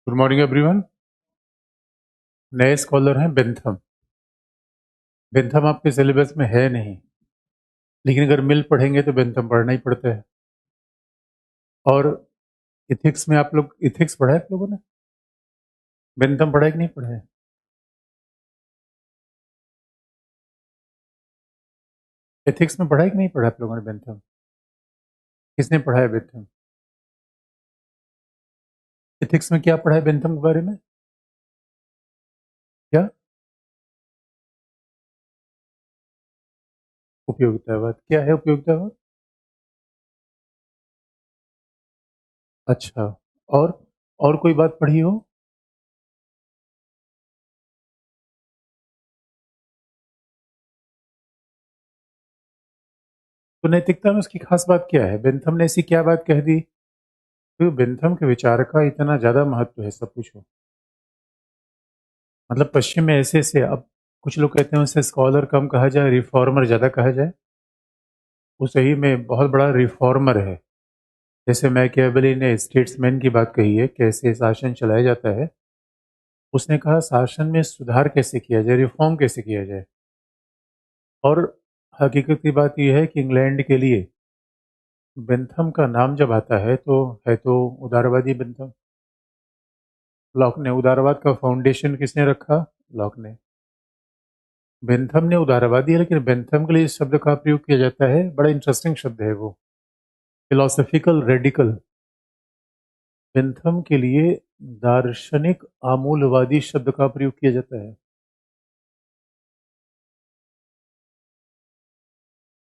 Good morning everyone. नए scholar हैं Bentham. Bentham आपके सिलेबस में है नहीं, लेकिन अगर मिल पढ़ेंगे तो बेंथम पढ़ना ही पड़ता है। और इथिक्स में आप लोग इथिक्स पढ़ा है आप लोगों ने? बेंथम पढ़ा है कि नहीं पढ़ा है? एथिक्स में पढ़ा है कि नहीं पढ़ा आप लोगों ने बेंथम? किसने पढ़ा है बेंथम? इथिक्स में क्या पढ़ा है बेंथम के बारे में? क्या उपयोगितावाद? क्या है उपयोगितावाद? अच्छा। और और कोई बात पढ़ी हो? तो नैतिकता में उसकी खास बात क्या है? बेंथम ने ऐसी क्या बात कह दी तो बेंथम के विचार का इतना ज्यादा महत्व है? सब पूछो। मतलब पश्चिम में ऐसे ऐसे अब कुछ लोग कहते हैं उसे स्कॉलर कम कहा जाए, रिफॉर्मर ज़्यादा कहा जाए। वो सही में बहुत बड़ा रिफॉर्मर है। जैसे मैकियावेली ने स्टेट्समैन की बात कही है, कैसे शासन चलाया जाता है। उसने कहा शासन में सुधार कैसे किया जाए, रिफॉर्म कैसे किया जाए। और हकीकत की बात यह है कि इंग्लैंड के लिए बेंथम का नाम जब आता है तो उदारवादी बेंथम। लॉक ने उदारवाद का फाउंडेशन किसने रखा? लॉक ने। बेंथम ने उदारवादी है, लेकिन बेंथम के लिए इस शब्द का प्रयोग किया जाता है, बड़ा इंटरेस्टिंग शब्द है वो, फिलोसफिकल रेडिकल। बेंथम के लिए दार्शनिक आमूलवादी शब्द का प्रयोग किया जाता है।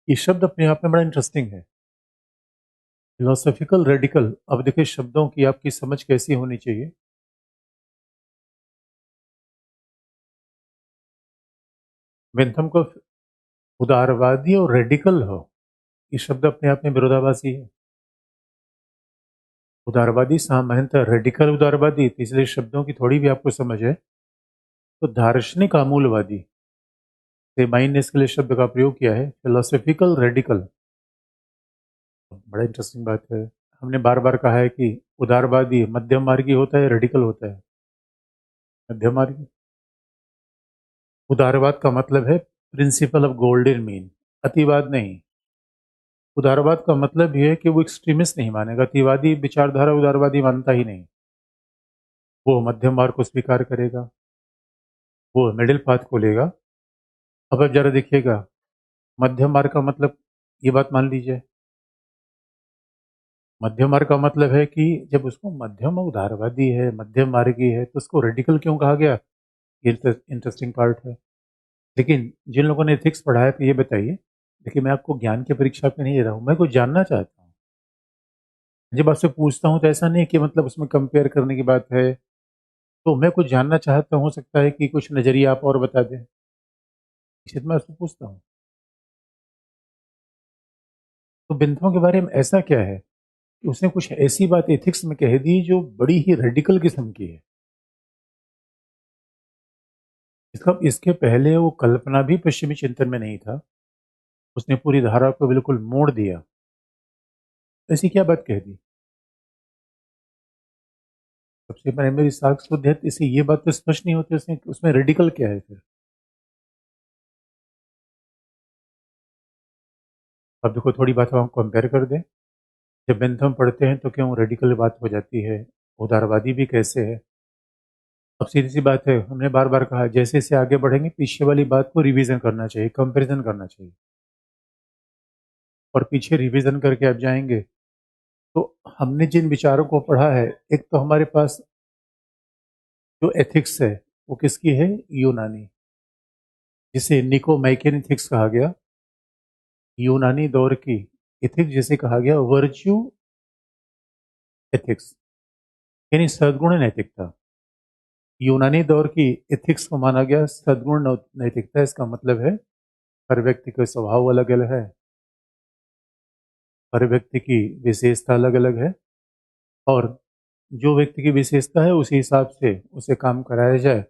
ये शब्द अपने आप में बड़ा इंटरेस्टिंग है, फिलोसफिकल रेडिकल। अब देखिए शब्दों की आपकी समझ कैसी होनी चाहिए। बेंथम को उदारवादी और रेडिकल हो, ये शब्द अपने आप में विरोधाभासी है। उदारवादी सामान्यतः रेडिकल उदारवादी, तो इसलिए शब्दों की थोड़ी भी आपको समझ है। तो दार्शनिक आमूलवादी से माइन ने इसके लिए शब्द का प्रयोग किया है, फिलोसफिकल रेडिकल। बड़ा इंटरेस्टिंग बात है। हमने बार बार कहा है कि उदारवादी मध्यम मार्गी होता है, रेडिकल होता है मध्यम मार्गी। उदारवाद का मतलब है प्रिंसिपल ऑफ गोल्डन मीन, अतिवाद नहीं। उदारवाद का मतलब यह है कि वो एक्सट्रीमिस्ट नहीं मानेगा, अतिवादी विचारधारा उदारवादी मानता ही नहीं। वो मध्यम मार्ग को स्वीकार करेगा, वो मिडिल पाथ को लेगा। अब आप जरा देखिएगा, मध्यम मार्ग का मतलब, ये बात मान लीजिए, मध्यम मार्ग का मतलब है कि जब उसको मध्यम उदारवादी है, मध्यम मार्गी है, तो उसको रेडिकल क्यों कहा गया? ये इंटरेस्टिंग पार्ट है। लेकिन जिन लोगों ने एथिक्स पढ़ा है, तो ये बताइए, देखिए मैं आपको ज्ञान की परीक्षा पे नहीं दे रहा हूँ, मैं कुछ जानना चाहता हूँ। जब आपसे पूछता हूँ तो ऐसा नहीं कि मतलब उसमें कंपेयर करने की बात है। तो मैं कुछ जानना चाहता हूँ, हो सकता है कि कुछ नज़रिया आप और बता दें, इसलिए मैं आपसे पूछता हूँ। तो बिंदुओं के बारे में ऐसा क्या है कि उसने कुछ ऐसी बात एथिक्स में कह दी जो बड़ी ही रेडिकल किस्म की है। इसका इसके पहले वो कल्पना भी पश्चिमी चिंतन में नहीं था। उसने पूरी धारा को बिल्कुल मोड़ दिया। ऐसी क्या बात कह दी? सबसे पहले मेरी साख शुद्ध है, तो इसे ये बात तो स्पष्ट नहीं होती उसने उसमें रेडिकल क्या है फिर। अब देखो थोड़ी बात हम कंपेयर कर दें। जब बेंथम पढ़ते हैं तो क्यों रेडिकल बात हो जाती है, उदारवादी भी कैसे है। अब सीधी सी बात है, हमने बार बार कहा जैसे जैसे आगे बढ़ेंगे पीछे वाली बात को रिवीजन करना चाहिए, कंपैरिजन करना चाहिए। और पीछे रिवीजन करके आप जाएंगे तो हमने जिन विचारों को पढ़ा है, एक तो हमारे पास जो एथिक्स है वो किसकी है? यूनानी, जिसे निको मैकेन एथिक्स कहा गया। यूनानी दौर की एथिक्स जिसे कहा गया वर्च्यू एथिक्स, यानी सद्गुण नैतिकता। यूनानी दौर की एथिक्स को माना गया सद्गुण नैतिकता। इसका मतलब है हर व्यक्ति का स्वभाव अलग अलग है, हर व्यक्ति की विशेषता अलग अलग है, और जो व्यक्ति की विशेषता है उसी हिसाब से उसे काम कराया जाए।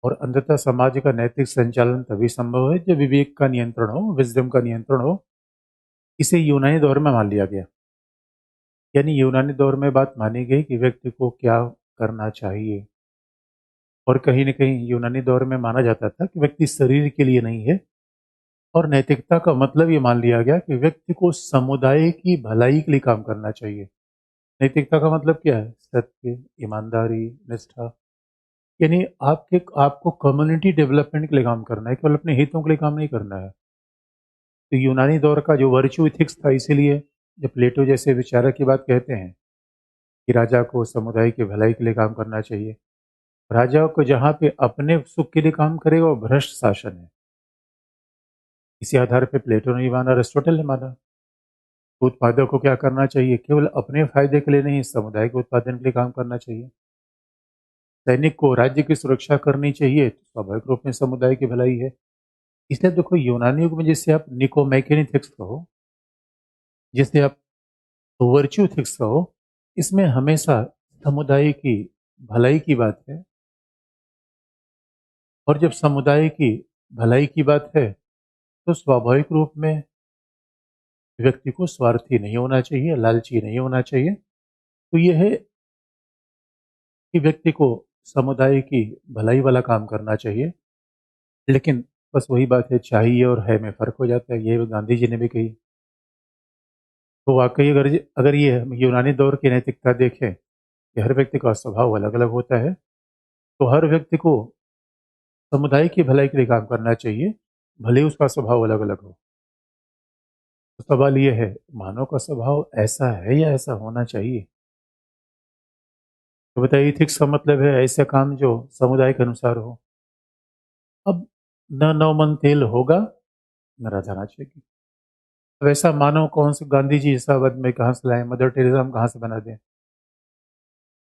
और अंततः समाज का नैतिक संचालन तभी संभव है जब विवेक का नियंत्रण हो, विजडम का नियंत्रण हो। इसे यूनानी दौर में मान लिया गया। यानी यूनानी दौर में बात मानी गई कि व्यक्ति को क्या करना चाहिए। और कहीं न कहीं यूनानी दौर में माना जाता था कि व्यक्ति शरीर के लिए नहीं है, और नैतिकता का मतलब ये मान लिया गया कि व्यक्ति को समुदाय की भलाई के लिए काम करना चाहिए। नैतिकता का मतलब क्या है? सत्य, ईमानदारी, निष्ठा। यानी आपको कम्युनिटी डेवलपमेंट के लिए काम करना है, केवल अपने हितों के लिए काम नहीं करना है। तो यूनानी दौर का जो वर्च्यू एथिक्स था, इसीलिए जब प्लेटो जैसे विचारक की बात कहते हैं कि राजा को समुदाय की भलाई के लिए काम करना चाहिए, राजा को जहाँ पे अपने सुख के लिए काम करेगा वो भ्रष्ट शासन है। इसी आधार पे प्लेटो ने माना, अरिस्टोटल ने माना। तो उत्पादक को क्या करना चाहिए? केवल अपने फायदे के लिए नहीं, समुदाय के उत्पादन के लिए काम करना चाहिए। सैनिक को राज्य की सुरक्षा करनी चाहिए, तो स्वाभाविक रूप में समुदाय की भलाई है। इसलिए देखो, यूनानी युग में जिसे आप निकोमैकेनिथिक्स कहो, जिसे आप वर्च्यू एथिक्स कहो, इसमें हमेशा समुदाय की भलाई की बात है। और जब समुदाय की भलाई की बात है, तो स्वाभाविक रूप में व्यक्ति को स्वार्थी नहीं होना चाहिए, लालची नहीं होना चाहिए। तो ये है कि व्यक्ति को समुदाय की भलाई वाला काम करना चाहिए। लेकिन बस वही बात है, चाहिए और है में फ़र्क हो जाता है। ये गांधी जी ने भी कही। तो वाक़ई अगर ये हम यूनानी दौर की नैतिकता देखें कि हर व्यक्ति का स्वभाव अलग-अलग होता है, तो हर व्यक्ति को समुदाय की भलाई के लिए काम करना चाहिए, भले ही उसका स्वभाव अलग-अलग हो। तो सवाल ये है, मानव का स्वभाव ऐसा है या ऐसा होना चाहिए? तो बताइए, एथिक्स का मतलब है ऐसे काम जो समुदाय के अनुसार हो। अब न नौ मन तेल होगा, न राधा नाचेगी। वैसा मानव कौन से गांधी जी जैसा आदमी कहाँ से लाएं, मदर टेरेसा हम कहाँ से बना दें?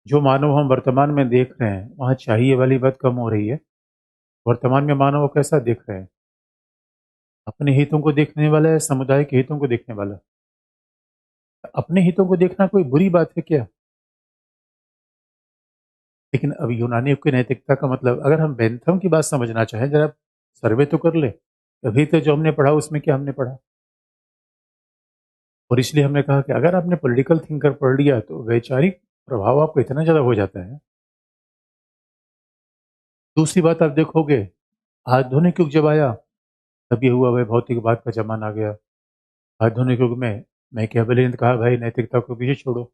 जो मानव हम वर्तमान में देख रहे हैं, वहाँ चाहिए वाली बात कम हो रही है। वर्तमान में मानव कैसा देख रहे हैं? अपने हितों को देखने वाला है, समुदाय के हितों को देखने वाला? अपने हितों को देखना कोई बुरी बात है क्या? लेकिन अब यूनानी युग की नैतिकता का मतलब, अगर हम बेंथम की बात समझना चाहें, जरा सर्वे तो कर ले। अभी तो जो हमने पढ़ा उसमें क्या हमने पढ़ा? और इसलिए हमने कहा कि अगर आपने पॉलिटिकल थिंकर पढ़ लिया तो वैचारिक प्रभाव आपको इतना ज़्यादा हो जाता है। दूसरी बात आप देखोगे, आधुनिक युग जब आया, तब ये हुआ वह भौतिकवाद का ज़माना आ गया। आधुनिक युग में मैकियावेली ने कहा, भाई नैतिकता को पीछे छोड़ो।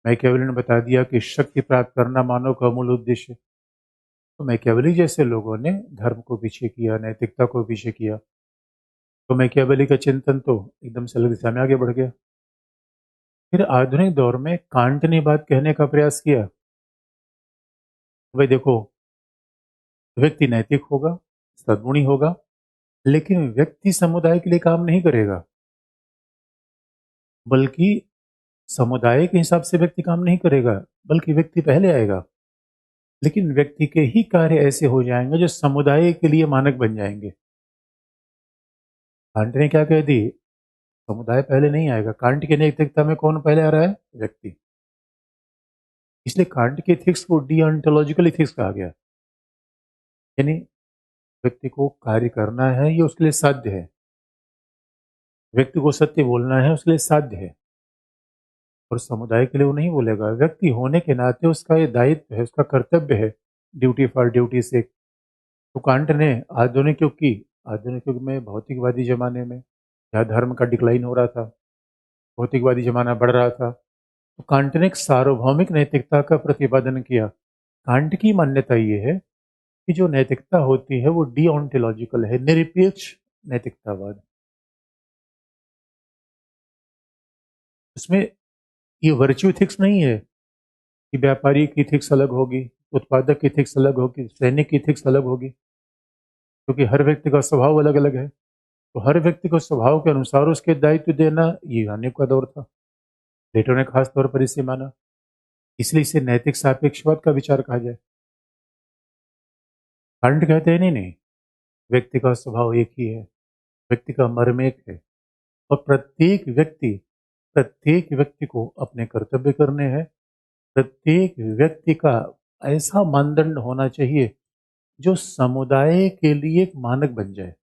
मैकियावेली ने बता दिया कि शक्ति प्राप्त करना मानव का मूल उद्देश्य है। तो मैकियावेली जैसे लोगों ने धर्म को पीछे किया, नैतिकता को पीछे किया। तो मैकियावेली का चिंतन तो एकदम से अलग दिशा में आगे बढ़ गया। फिर आधुनिक दौर में कांट ने बात कहने का प्रयास किया, भाई देखो, व्यक्ति नैतिक होगा, सद्गुणी होगा, लेकिन व्यक्ति समुदाय के लिए काम नहीं करेगा, बल्कि समुदाय के हिसाब से व्यक्ति काम नहीं करेगा, बल्कि व्यक्ति पहले आएगा। लेकिन व्यक्ति के ही कार्य ऐसे हो जाएंगे जो समुदाय के लिए मानक बन जाएंगे। कांट ने क्या कह दी? समुदाय पहले नहीं आएगा। कांट की नैतिकता में कौन पहले आ रहा है? व्यक्ति। इसलिए कांट के एथिक्स को डिओन्टोलॉजिकल एथिक्स कहा गया। यानी व्यक्ति को कार्य करना है, ये उसके लिए साध्य है। व्यक्ति को सत्य बोलना है, उसके लिए साध्य है। और समुदाय के लिए वो नहीं बोलेगा। व्यक्ति होने के नाते उसका ये दायित्व है, उसका कर्तव्य है, ड्यूटी फॉर ड्यूटी से। तो कांट ने आधुनिक युग में, भौतिकवादी जमाने में, जहाँ धर्म का डिक्लाइन हो रहा था, भौतिकवादी जमाना बढ़ रहा था, तो कांट ने एक सार्वभौमिक नैतिकता का प्रतिपादन किया। कांट की मान्यता ये है कि जो नैतिकता होती है वो डिओन्टोलॉजिकल है, निरपेक्ष नैतिकतावाद। उसमें ये वर्च्यू इथिक्स नहीं है कि व्यापारी की इथिक्स अलग होगी, उत्पादक की इथिक्स अलग होगी, सैनिक की इथिक्स अलग होगी, क्योंकि हर व्यक्ति का स्वभाव अलग अलग है। तो हर व्यक्ति को स्वभाव के अनुसार उसके दायित्व देना, ये यूनानी का दौर था। प्लेटो ने खास तौर पर इसे माना, इसलिए इसे नैतिक सापेक्षवाद का विचार कहा जाए। कांट कहते हैं नहीं नहीं, व्यक्ति का स्वभाव एक ही है, व्यक्ति का मर्म एक है, और प्रत्येक व्यक्ति को अपने कर्तव्य करने हैं। प्रत्येक व्यक्ति का ऐसा मानदंड होना चाहिए जो समुदाय के लिए एक मानक बन जाए।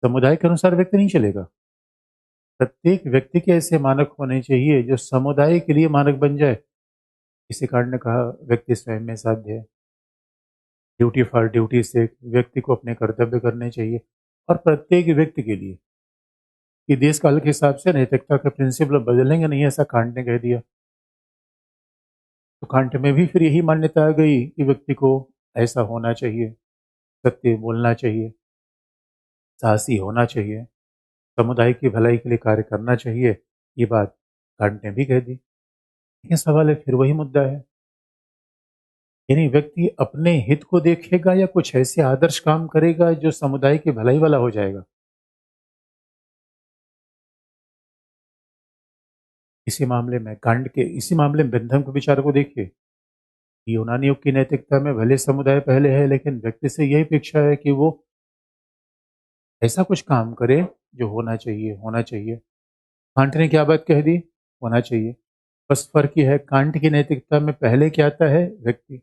समुदाय के अनुसार व्यक्ति नहीं चलेगा। प्रत्येक व्यक्ति के ऐसे मानक होने चाहिए जो समुदाय के लिए मानक बन जाए। इसी कांड ने कहा व्यक्ति स्वयं में साध्य है। ड्यूटी फॉर ड्यूटी से व्यक्ति को अपने कर्तव्य करने चाहिए, और प्रत्येक व्यक्ति के लिए कि देश काल के हिसाब से नैतिकता के प्रिंसिपल बदलेंगे नहीं, ऐसा कांट ने कह दिया। तो कांट में भी फिर यही मान्यता आ गई कि व्यक्ति को ऐसा होना चाहिए, सत्य बोलना चाहिए, साहसी होना चाहिए, समुदाय की भलाई के लिए कार्य करना चाहिए। ये बात कांट ने भी कह दी। लेकिन सवाल है, फिर वही मुद्दा है, यानी व्यक्ति अपने हित को देखेगा या कुछ ऐसे आदर्श काम करेगा जो समुदाय की भलाई वाला हो जाएगा। इसी मामले में बंधन के विचार को देखिए। यूनानी युग की नैतिकता में भले समुदाय पहले है, लेकिन व्यक्ति से यही अपेक्षा है कि वो ऐसा कुछ काम करे जो होना चाहिए। कांट ने क्या बात कह दी? होना चाहिए। बस फर्क ये है, कांट की नैतिकता में पहले क्या आता है? व्यक्ति।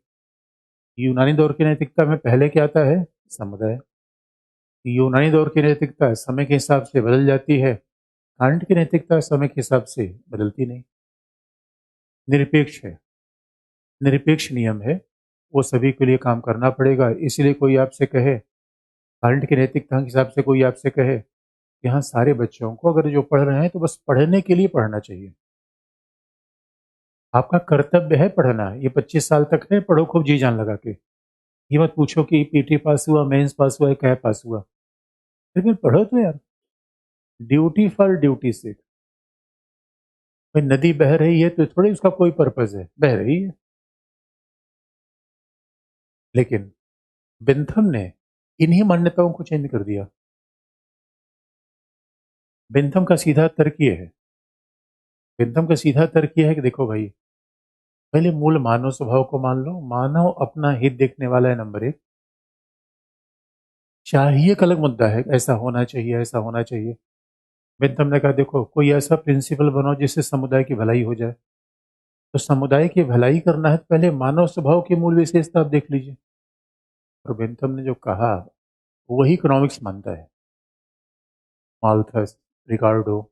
यूनानी दौर की नैतिकता में पहले क्या आता है? समुदाय। यूनानी दौर की नैतिकता समय के हिसाब से बदल जाती है, कांट की नैतिकता समय के हिसाब से बदलती नहीं, निरपेक्ष है। निरपेक्ष नियम है, वो सभी के लिए काम करना पड़ेगा। इसलिए कोई आपसे कहे, कांट की नैतिकता के हिसाब से कोई आपसे कहे कि हाँ, सारे बच्चों को अगर जो पढ़ रहे हैं तो बस पढ़ने के लिए पढ़ना चाहिए, आपका कर्तव्य है पढ़ना, ये 25 साल तक है, पढ़ो खूब जी जान लगा के। ये मत पूछो कि पीटी पास हुआ, मेंस पास हुआ, क्या पास हुआ, लेकिन पढ़ो तो यार। ड्यूटी फॉर ड्यूटी से भाई, नदी बह रही है तो थोड़ी उसका कोई पर्पज है, बह रही है। लेकिन बेंथम ने इन्हीं मान्यताओं को चेंज कर दिया। बेंथम का सीधा तर्क ये है, बेंथम का सीधा तर्क ये है कि देखो भाई, पहले मूल मानव स्वभाव को मान लो। मानव अपना हित देखने वाला है, नंबर एक। चाहिए एक अलग मुद्दा है, ऐसा होना चाहिए, ऐसा होना चाहिए। बेंथम ने कहा देखो, कोई ऐसा प्रिंसिपल बनाओ जिससे समुदाय की भलाई हो जाए। तो समुदाय की भलाई करना है तो पहले मानव स्वभाव की मूल विशेषता आप देख लीजिए। और बेंथम ने जो कहा वही इकोनॉमिक्स मानता है। माल्थस, रिकार्डो,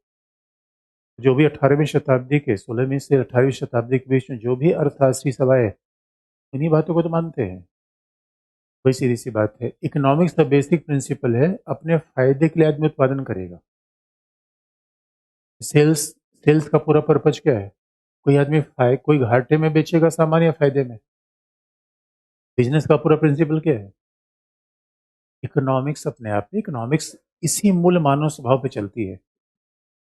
जो भी 18वीं शताब्दी के 16वीं से 18वीं शताब्दी के बीच में जो भी अर्थशास्त्री सभाएं, इन्हीं बातों को तो मानते हैं। वही सीधी सी बात है, इकोनॉमिक्स का बेसिक प्रिंसिपल है अपने फायदे के लिए आदमी उत्पादन करेगा। सेल्स सेल्स का पूरा पर्पज क्या है? कोई घाटे में बेचेगा सामान या फायदे में? बिजनेस का पूरा प्रिंसिपल क्या है? इकोनॉमिक्स अपने आप में, इकोनॉमिक्स इसी मूल मानव स्वभाव पे चलती है।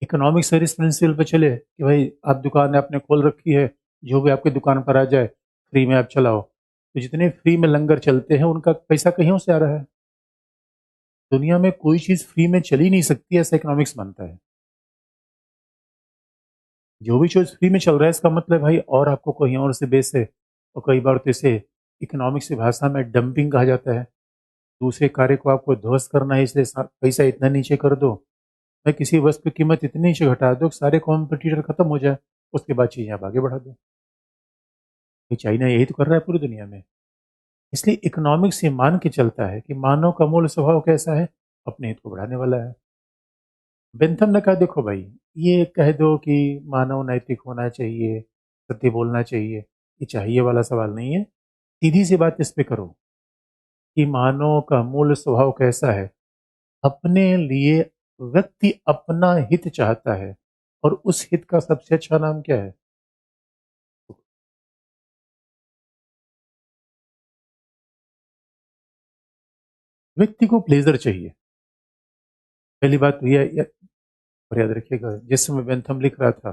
इकोनॉमिक्स सर इस प्रिंसिपल पे चले कि भाई, आप दुकान आपने खोल रखी है, जो भी आपकी दुकान पर आ जाए फ्री में आप चलाओ। तो जितने फ्री में लंगर चलते हैं उनका पैसा कहीं से आ रहा है? दुनिया में कोई चीज फ्री में चल ही नहीं सकती, ऐसा इकोनॉमिक्स मानता है। जो भी चीज फ्री में चल रहा है इसका मतलब भाई और आपको कहीं और से बेस है। और कई बार तो इसे इकोनॉमिक्स की भाषा में डंपिंग कहा जाता है। दूसरे कार्य को आपको ध्वस्त करना है, इसलिए पैसा इतना नीचे कर दो, मैं किसी वस्तु की कीमत इतनी नीचे घटा दो कि सारे कॉम्पिटिटर खत्म हो जाए, उसके बाद चीजें आप आगे बढ़ा दो। ये चाइना यही तो कर रहा है पूरी दुनिया में। इसलिए इकोनॉमिक्स ये मान के चलता है कि मानव का मूल स्वभाव कैसा है? अपने हित को बढ़ाने वाला है। बेंथम ने कहा देखो भाई, ये कह दो कि मानव नैतिक होना चाहिए, सत्य बोलना चाहिए, ये चाहिए वाला सवाल नहीं है। सीधी सी बात इस पे करो कि मानव का मूल स्वभाव कैसा है। अपने लिए व्यक्ति अपना हित चाहता है, और उस हित का सबसे अच्छा नाम क्या है? व्यक्ति को प्लेजर चाहिए। पहली बात तो यह और याद रखिएगा, जिस समय बेंथम लिख रहा था,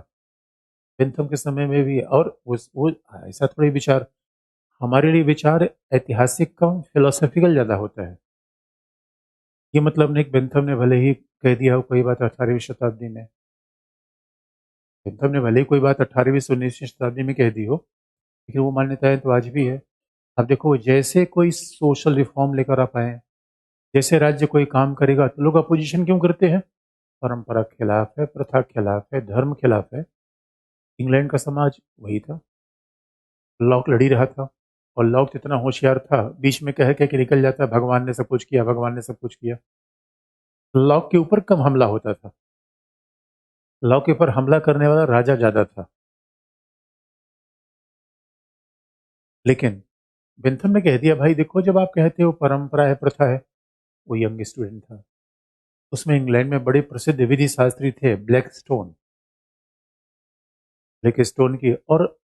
बेंथम के समय में भी, और वो ऐसा थोड़ी विचार, हमारे लिए विचार ऐतिहासिक कम फिलोसफिकल ज्यादा होता है। ये मतलब नहीं कि बेंथम ने भले ही कह दिया हो कोई बात 18वीं शताब्दी में, बेंथम ने भले ही कोई बात 18वीं से 19वीं शताब्दी में कह दी हो, लेकिन वो मान्यताएं तो आज भी है। अब देखो, जैसे कोई सोशल रिफॉर्म लेकर आप आए, जैसे राज्य कोई काम करेगा तो लोग अपोजिशन क्यों करते हैं? परंपरा के खिलाफ है, प्रथा के खिलाफ है, धर्म के खिलाफ है। इंग्लैंड का समाज वही था। लॉक लड़ी रहा था, और लॉक इतना होशियार था, बीच में कह कह के निकल जाता भगवान ने सब कुछ किया, भगवान ने सब कुछ किया। लॉक के ऊपर कम हमला होता था, लॉक के ऊपर हमला करने वाला राजा ज्यादा था। लेकिन बेंथम ने कह दिया, भाई देखो, जब आप कहते हो परंपरा है, प्रथा है, वो यंग स्टूडेंट था। उसमें इंग्लैंड में बड़े प्रसिद्ध विधि शास्त्री थे, ब्लैक स्टोन की। और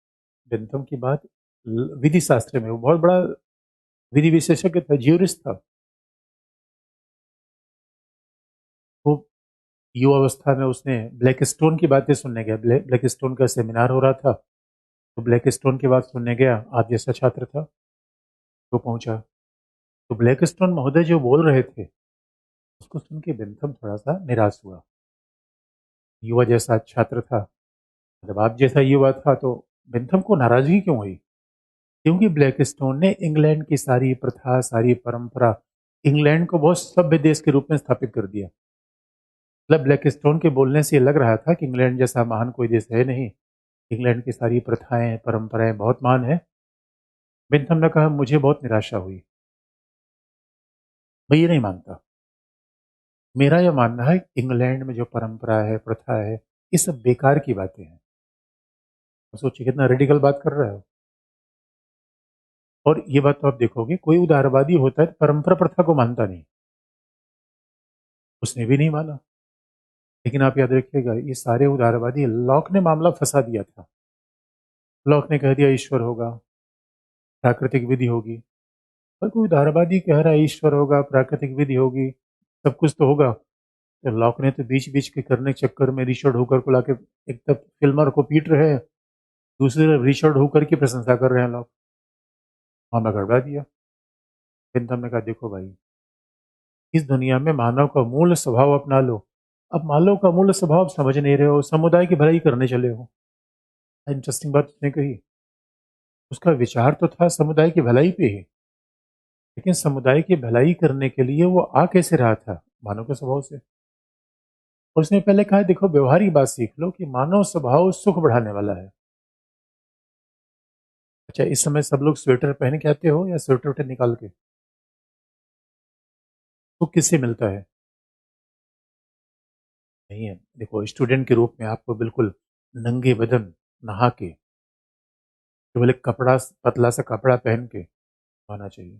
बेंथम की बात, विधि शास्त्र में वो बहुत बड़ा विधि विशेषज्ञ था, ज्यूरिस्ट था। वो युवावस्था में उसने ब्लैक स्टोन की बातें सुनने गया। ब्लैक स्टोन का सेमिनार हो रहा था, तो ब्लैक स्टोन की बात सुनने गया। आप जैसा छात्र था, तो पहुंचा। तो ब्लैक स्टोन महोदय जो बोल रहे थे, उसको सुन के बेंथम थोड़ा सा निराश हुआ। युवा जैसा छात्र था, जब आप जैसा युवा था, तो बेंथम को नाराजगी क्यों हुई? क्योंकि ब्लैक स्टोन ने इंग्लैंड की सारी प्रथा, सारी परंपरा, इंग्लैंड को बहुत सभ्य देश के रूप में स्थापित कर दिया। मतलब ब्लैक स्टोन के बोलने से लग रहा था कि इंग्लैंड जैसा महान कोई देश है नहीं, इंग्लैंड की सारी प्रथाएं, परंपराएं बहुत महान है। बेंथम ने कहा, मुझे बहुत निराशा हुई, मैं ये नहीं मानता। मेरा यह मानना है, इंग्लैंड में जो परंपरा है, प्रथा है, ये सब बेकार की बातें हैं। सोचिए कितना रेडिकल बात कर रहा है। और ये बात तो आप देखोगे, कोई उदारवादी होता है तो परंपरा प्रथा को मानता नहीं, उसने भी नहीं माना। लेकिन आप याद रखिएगा, ये सारे उदारवादी, लॉक ने मामला फंसा दिया था। लॉक ने कह दिया ईश्वर होगा, प्राकृतिक विधि होगी। पर कोई उदारवादी कह रहा है ईश्वर होगा, प्राकृतिक विधि होगी, सब कुछ तो होगा। तो लॉक ने तो बीच बीच के करने के चक्कर में रिचर्ड हुकर को लाके, एक तरफ फिल्मर को पीट रहे हैं, दूसरी तरफ रिचर्ड हुकर की प्रशंसा कर रहे हैं लोग। मामला गड़बड़ा दिया। बेंथम ने कहा, देखो भाई, इस दुनिया में मानव का मूल स्वभाव अपना लो। अब मानव का मूल स्वभाव समझ नहीं रहे हो, समुदाय की भलाई करने चले हो। इंटरेस्टिंग बात उसने कही। उसका विचार तो था समुदाय की भलाई पे ही, लेकिन समुदाय की भलाई करने के लिए वो आ कैसे रहा था? मानव के स्वभाव से। और उसने पहले कहा, देखो, व्यवहारिक बात सीख लो कि मानव स्वभाव सुख बढ़ाने वाला है। अच्छा, इस समय सब लोग स्वेटर पहन के आते हो या स्वेटर वेटर निकाल के? सुख किससे मिलता है? नहीं है। देखो, स्टूडेंट के रूप में आपको बिल्कुल नंगे बदन नहा के, केवल एक कपड़ा, पतला सा कपड़ा पहन के आना चाहिए।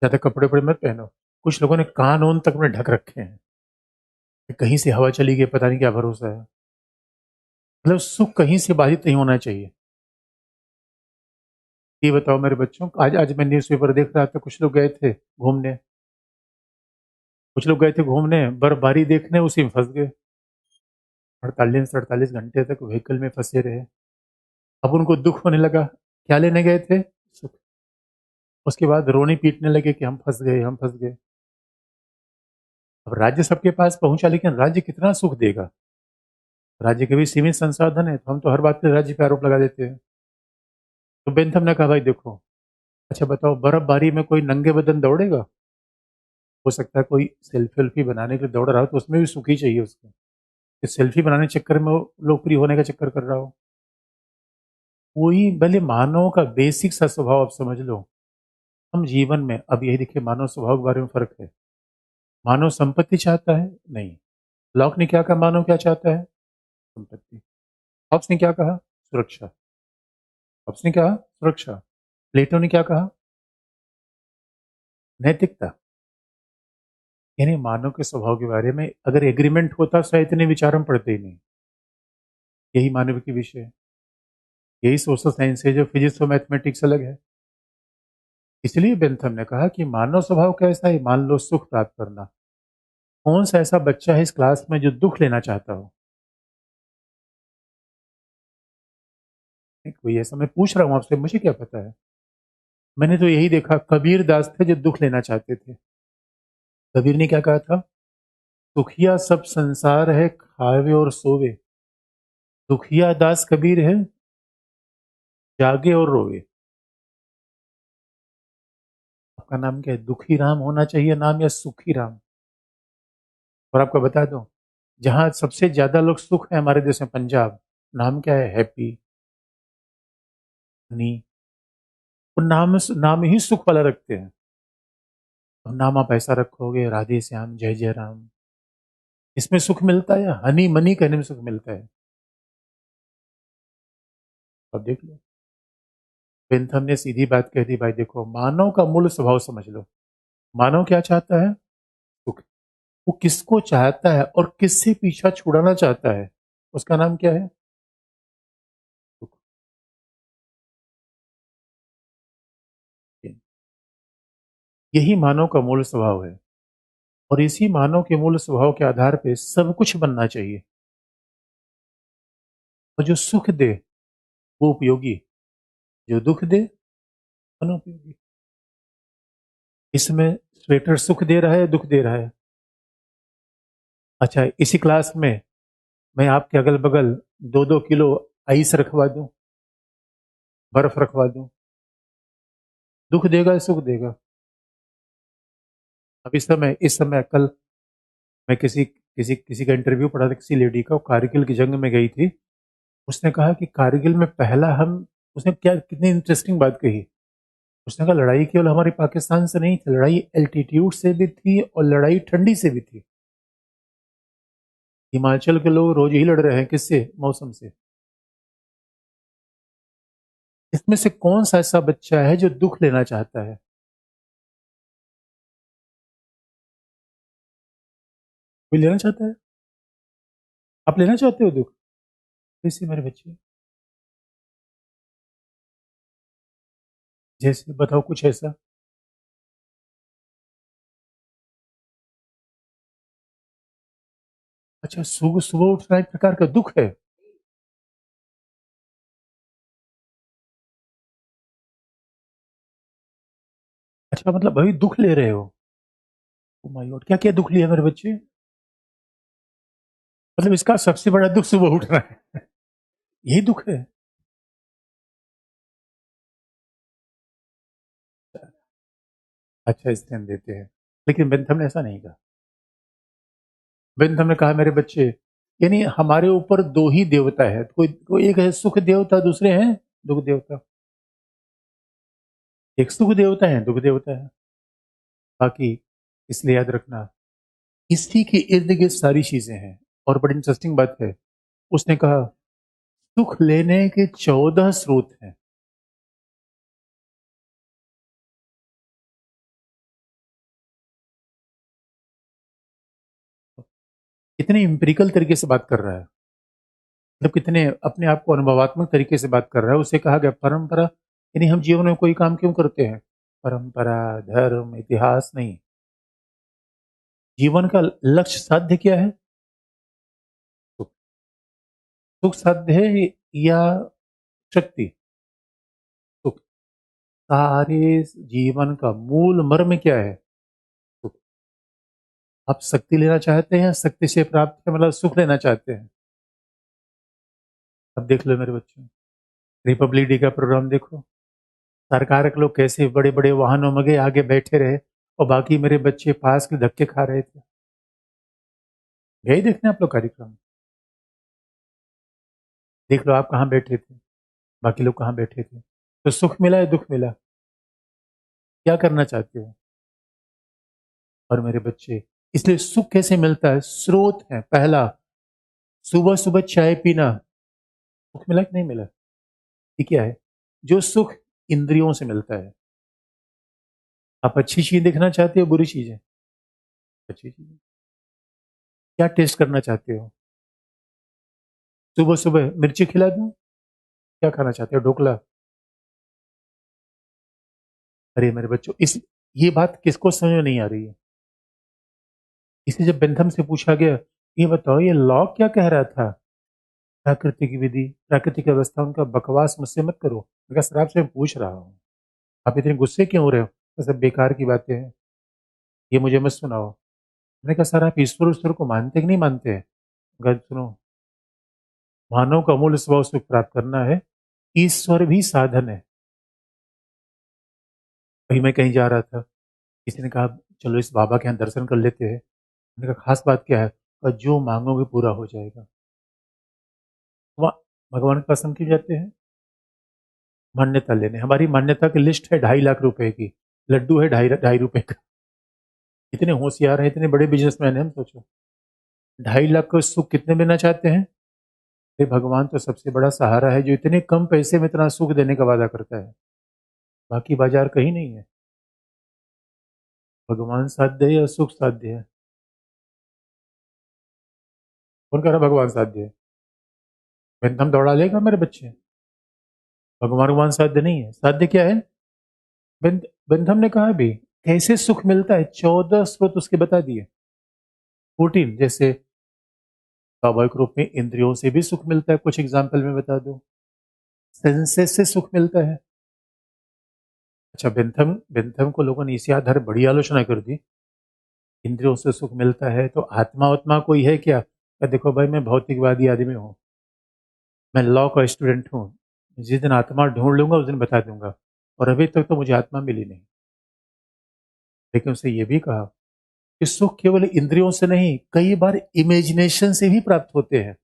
ज्यादा कपड़े वपड़े मत पहनो। कुछ लोगों ने कान ओन तक में ढक रखे हैं, कहीं से हवा चली गई, पता नहीं क्या भरोसा है। मतलब सुख कहीं से बाधित नहीं होना चाहिए। ये बताओ मेरे बच्चों, आज आज मैं न्यूज़पेपर देख रहा था, कुछ लोग गए थे घूमने, बर्फबारी देखने, उसी में फंस गए। 48 घंटे तक व्हीकल में फंसे रहे। अब उनको दुख होने लगा, क्या लेने गए थे? सुख। उसके बाद रोने पीटने लगे कि हम फंस गए, हम फंस गए। अब राज्य सबके पास पहुंचा, लेकिन राज्य कितना सुख देगा? राज्य के भी सीमित संसाधन है, तो हम तो हर बात पे राज्य पे आरोप लगा देते हैं। तो बेंथम ने कहा, भाई देखो, अच्छा बताओ, बर्फबारी में कोई नंगे बदन दौड़ेगा? हो सकता है कोई सेल्फी वेल्फी बनाने के लिए दौड़ रहा हो, तो उसमें भी सुख ही चाहिए उसको। कि सेल्फी बनाने के चक्कर में वो लोकप्रिय होने का चक्कर कर रहा हो। कोई भले मानव का बेसिक सा स्वभाव आप समझ लो। हम जीवन में, अब यही देखिए, मानव स्वभाव के बारे में फर्क है। मानव संपत्ति चाहता है? नहीं। लॉक ने क्या कहा, मानव क्या चाहता है? संपत्ति। हॉब्स ने क्या कहा? सुरक्षा। हॉब्स ने क्या कहा? सुरक्षा। प्लेटो ने क्या कहा? नैतिकता। यानी मानव के स्वभाव के बारे में अगर एग्रीमेंट होता, शायद इतने विचार हम पढ़ते ही नहीं। यही मानव की विषय है। यही सोशल साइंस है, जो फिजिक्स और मैथमेटिक्स अलग है। इसलिए बेंथम ने कहा कि मानव स्वभाव कैसा है, मान लो सुख प्राप्त करना। कौन सा ऐसा बच्चा है इस क्लास में जो दुख लेना चाहता हो? नहीं, कोई ऐसा, मैं पूछ रहा हूं आपसे, मुझे क्या पता है। मैंने तो यही देखा, कबीर दास थे जो दुख लेना चाहते थे। कबीर ने क्या कहा था? दुखिया सब संसार है, खावे और सोवे। दुखिया दास कबीर है, जागे और रोवे। आपका नाम क्या है? दुखी राम होना चाहिए नाम, या सुखी राम? और आपको बता दूं, जहां सबसे ज्यादा लोग सुख है हमारे देश में, पंजाब, नाम क्या है? हैप्पी, हनी। वो नाम ही सुख वाला रखते हैं। तो नाम आप ऐसा रखोगे, राधे श्याम, जय जय राम, इसमें सुख मिलता है? या हनी मनी कहने में सुख मिलता है? अब देख लो, बेंथम ने सीधी बात कह दी, भाई देखो मानव का मूल स्वभाव समझ लो। मानव क्या चाहता है? सुख। वो किसको चाहता है और किससे पीछा छुड़ाना चाहता है, उसका नाम क्या है? सुख। यही मानव का मूल स्वभाव है, और इसी मानव के मूल स्वभाव के आधार पे सब कुछ बनना चाहिए। और जो सुख दे वो उपयोगी, जो दुख दे अनुपयोगी। इसमें स्वेटर सुख दे रहा है दुख दे रहा है? अच्छा, इसी क्लास में मैं आपके अगल बगल 2-2 किलो आइस रखवा दूं, बर्फ रखवा दूं, दुख देगा या सुख देगा? अब इस समय कल मैं किसी किसी किसी का इंटरव्यू पढ़ा था, किसी लेडी का, वो कारगिल की जंग में गई थी। उसने कहा कि कारगिल में पहला हम, उसने क्या कितनी इंटरेस्टिंग बात कही। उसने कहा लड़ाई केवल हमारे पाकिस्तान से नहीं थी, लड़ाई एल्टीट्यूड से भी थी और लड़ाई ठंडी से भी थी। हिमाचल के लोग रोज ही लड़ रहे हैं, किससे? मौसम से। इसमें से कौन सा ऐसा बच्चा है जो दुख लेना चाहता है? कोई लेना चाहता है? आप लेना चाहते हो दुख? जैसे मेरे बच्चे, जैसे बताओ कुछ ऐसा। अच्छा, सुबह सुबह उठना एक प्रकार का दुख है? अच्छा, मतलब अभी दुख ले रहे हो? ओ माय गॉड, क्या क्या दुख लिया मेरे बच्चे? मतलब इसका सबसे बड़ा दुख सुबह उठना है? यही दुख है? अच्छा, स्टैंड देते हैं। लेकिन बेंथम ने ऐसा नहीं कहा। बेंथम ने कहा मेरे बच्चे, यानी हमारे ऊपर दो ही देवता है, कोई कोई एक है सुख देवता, दूसरे हैं दुख देवता। एक सुख देवता है, दुख देवता है। बाकी इसलिए याद रखना, इसी के इर्द गिर्द सारी चीजें हैं। और बड़ी इंटरेस्टिंग बात है, उसने कहा सुख लेने के 14 स्रोत हैं। कितने इंपेरिकल तरीके से बात कर रहा है, मतलब कितने अपने आप को अनुभवात्मक तरीके से बात कर रहा है। उसे कहा गया परंपरा, यानी हम जीवन में कोई काम क्यों करते हैं? परंपरा, धर्म, इतिहास नहीं। जीवन का लक्ष्य साध्य क्या है? सुख। सुख साध्य है या शक्ति? सुख। सारे जीवन का मूल मर्म क्या है? सुख। आप शक्ति लेना चाहते हैं, शक्ति से प्राप्त मतलब सुख लेना चाहते हैं? अब देख लो मेरे बच्चों, रिपब्लिक डे का प्रोग्राम देखो। सरकार के लोग कैसे बड़े बड़े वाहनों में गए, आगे बैठे रहे, और बाकी मेरे बच्चे पास के धक्के खा रहे थे। गए देखने आप लोग कार्यक्रम? देख लो आप कहाँ बैठे थे, बाकी लोग कहाँ बैठे थे। तो सुख मिला या दुख मिला? क्या करना चाहते हो? और मेरे बच्चे, इसलिए सुख कैसे मिलता है? स्रोत है पहला, सुबह सुबह चाय पीना। सुख मिला कि नहीं मिला? ये क्या है? जो सुख इंद्रियों से मिलता है। आप अच्छी चीज देखना चाहते हो, बुरी चीजें? अच्छी चीज। क्या टेस्ट करना चाहते हो? सुबह सुबह मिर्ची खिला दूं? क्या खाना चाहते हो, ढोकला? अरे मेरे बच्चों, इस ये बात किसको समझ में नहीं आ रही है? इसे जब बेंथम से पूछा गया, ये बताओ ये लॉ क्या कह रहा था, प्राकृतिक विधि प्राकृतिक व्यवस्था, उनका बकवास मुझसे मत करो। मैं सर आपसे मैं पूछ रहा हूँ, आप इतने गुस्से क्यों हो रहे हो? तो सब बेकार की बातें हैं, ये मुझे मत सुनाओ। मैंने कहा सर आप ईश्वर को मानते कि नहीं मानते हैं? गलत सुनो, मानव का मूल स्वभाव सुख प्राप्त करना है, ईश्वर भी साधन है। वही मैं कहीं जा रहा था, किसी ने कहा चलो इस बाबा के यहाँ दर्शन कर लेते हैं। मैंने कहा खास बात क्या है? कहा जो मांगोगे पूरा हो जाएगा। वहाँ भगवान के पास हम क्यों जाते हैं? मान्यता लेने। हमारी मान्यता की लिस्ट है 2.5 लाख रुपए की, लड्डू है ढाई ढाई रुपए का। इतने होशियार हैं, इतने बड़े बिजनेसमैन हैं हम, सोचो। 2.5 लाख का सुख कितने देना चाहते हैं? ये भगवान तो सबसे बड़ा सहारा है जो इतने कम पैसे में इतना सुख देने का वादा करता है। बाकी बाजार कहीं नहीं है। भगवान साथ दे या सुख साथ दे? कौन कह रहा भगवान साथ दे? बेंथम दौड़ा लेगा मेरे बच्चे? भगवान साध्य नहीं है। साध्य क्या है? बेंथम ने कहा भी कैसे सुख मिलता है, 14 स्रोत उसके बता दिए। 14 जैसे स्वाभाविक रूप में इंद्रियों से भी सुख मिलता है, कुछ एग्जाम्पल में बता दो। सेंसेस से सुख मिलता है। अच्छा, बेंथम बेंथम को लोगों ने इसी आधार बड़ी आलोचना कर दी। इंद्रियों से सुख मिलता है तो आत्मा आत्मा कोई है क्या? देखो भाई, मैं भौतिकवादी आदमी हूँ, मैं लॉ का स्टूडेंट हूँ, जिस दिन आत्मा ढूंढ लूंगा उस दिन बता दूंगा, और अभी तक तो मुझे आत्मा मिली नहीं। लेकिन उसने ये भी कहा कि सुख केवल इंद्रियों से नहीं, कई बार इमेजिनेशन से भी प्राप्त होते हैं,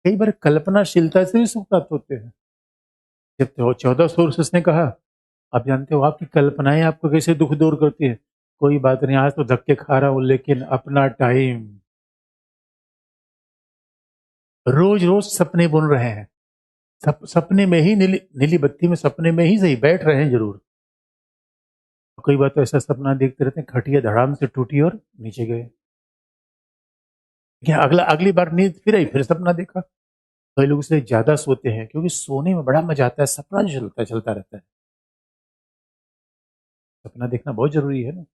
कई बार कल्पनाशीलता से भी सुख प्राप्त होते हैं। जब तो 14 सोर्स उसने कहा, आप जानते हो आपकी कल्पनाएं आपको कैसे दुख दूर करती है। कोई बात नहीं, आज तो धक्के खा रहा हूं लेकिन अपना टाइम, रोज रोज सपने बुन रहे हैं। सपने में ही नीली नीली बत्ती में, सपने में ही सही बैठ रहे हैं जरूर। कई बार तो ऐसा सपना देखते रहते हैं, खटिया धड़ाम से टूटी और नीचे गए। क्या अगला अगली बार नींद फिर आई, फिर सपना देखा। कई लोग इसलिए ज्यादा सोते हैं क्योंकि सोने में बड़ा मजा आता है, सपना जो चलता रहता है। सपना देखना बहुत जरूरी है ना।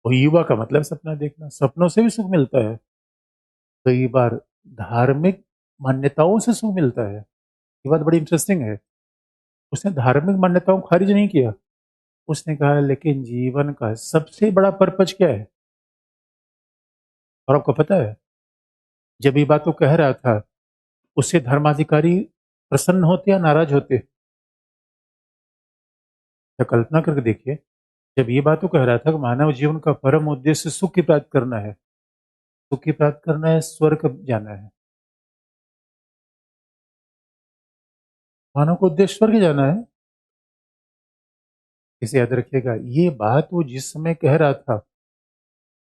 और युवा का मतलब सपना देखना, सपनों से भी सुख मिलता है। कई बार धार्मिक मान्यताओं से सुख मिलता है। ये बात बड़ी इंटरेस्टिंग है। उसने धार्मिक मान्यताओं को खारिज नहीं किया। उसने कहा लेकिन जीवन का सबसे बड़ा पर्पज क्या है? और आपको पता है, जब ये बात वो कह रहा था, उससे धर्माधिकारी प्रसन्न होते या नाराज होते? तो कल्पना करके देखिए, जब ये बात वो कह रहा था कि मानव जीवन का परम उद्देश्य सुख की प्राप्त करना है, सुख की प्राप्त करना है, स्वर्ग जाना है, मानव को उद्देश्य स्वर्ग जाना है। इसे याद रखिएगा। ये बात वो जिस समय कह रहा था,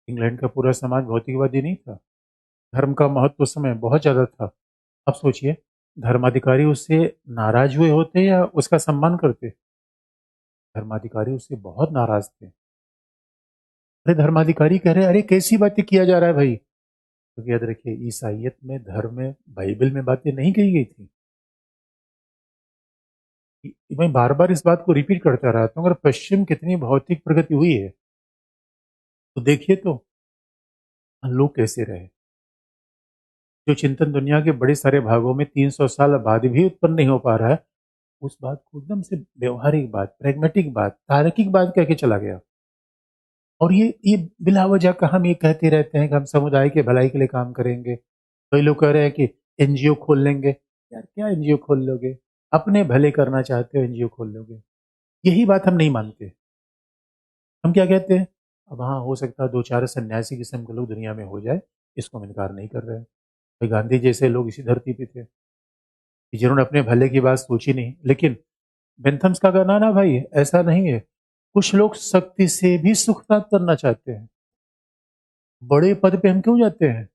इंग्लैंड का पूरा समाज भौतिकवादी नहीं था। धर्म का महत्व उस समय बहुत ज्यादा था। अब सोचिए, धर्माधिकारी उससे नाराज हुए होते या उसका सम्मान करते? धर्माधिकारी उससे बहुत नाराज थे। अरे धर्माधिकारी कह रहे अरे कैसी बातें किया जा रहा है भाई। तो याद रखिए, ईसाइयत में, धर्म में, बाइबल में बातें नहीं कही गई थी। मैं बार बार इस बात को रिपीट करता रहता हूँ, अगर पश्चिम कितनी भौतिक प्रगति हुई है तो देखिए तो लोग कैसे रहे। जो चिंतन दुनिया के बड़े सारे भागों में 300 साल बाद भी उत्पन्न नहीं हो पा रहा है, उस बात को एकदम से व्यवहारिक बात, प्रैग्मेटिक बात, तार्किक बात कह के चला गया। और ये बिला वजह का हम ये कहते रहते हैं कि हम समुदाय के भलाई के लिए काम करेंगे। कई लोग कह रहे हैं कि एनजीओ खोल लेंगे। यार क्या एनजीओ खोल लोगे? अपने भले करना चाहते हो, एनजीओ खोल लोगे? यही बात हम नहीं मानते। हम क्या कहते हैं, अब हाँ हो सकता है दो चार सन्यासी किस्म के लोग दुनिया में हो जाए, इसको हम इनकार नहीं कर रहे हैं। भाई गांधी जैसे लोग इसी धरती पे थे कि जिन्होंने अपने भले की बात सोची नहीं। लेकिन बेंथम्स का कहना ना भाई ऐसा नहीं है। कुछ लोग शक्ति से भी सुख प्राप्त करना चाहते हैं। बड़े पद पे हम क्यों जाते हैं?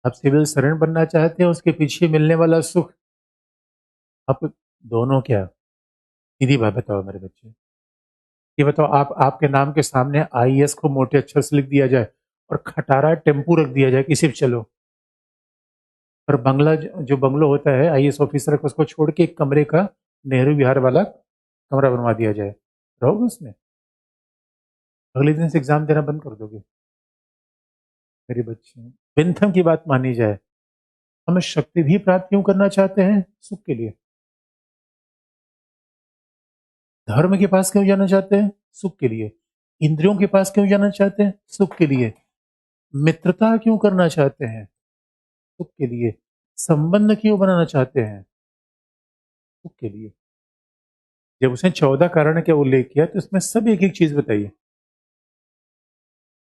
आप सिविल सर्वेंट बनना चाहते हैं, उसके पीछे मिलने वाला सुख। आप दोनों क्या? सीधी बात बताओ मेरे बच्चे, ये बताओ, आप आपके नाम के सामने आईएएस को मोटे अक्षर से लिख दिया जाए और खटारा टेम्पू रख दिया जाए कि सिर्फ चलो, और बंगला जो बंगलो होता है आईएएस ऑफिसर का, उसको छोड़ के एक कमरे का नेहरू विहार वाला कमरा बनवा दिया जाए, रहोगे उसमें? अगले दिन से एग्जाम देना बंद कर दोगे मेरे बच्चे। बेंथम की बात मानी जाए, हमें शक्ति भी प्राप्त क्यों करना चाहते हैं? सुख के लिए। धर्म के पास क्यों जाना चाहते हैं? सुख के लिए। इंद्रियों के पास क्यों जाना चाहते हैं? सुख के लिए। मित्रता क्यों करना चाहते हैं? सुख के लिए। संबंध क्यों बनाना चाहते हैं? सुख के लिए। जब उसने 14 कारण का उल्लेख किया तो इसमें सब एक एक चीज बताइए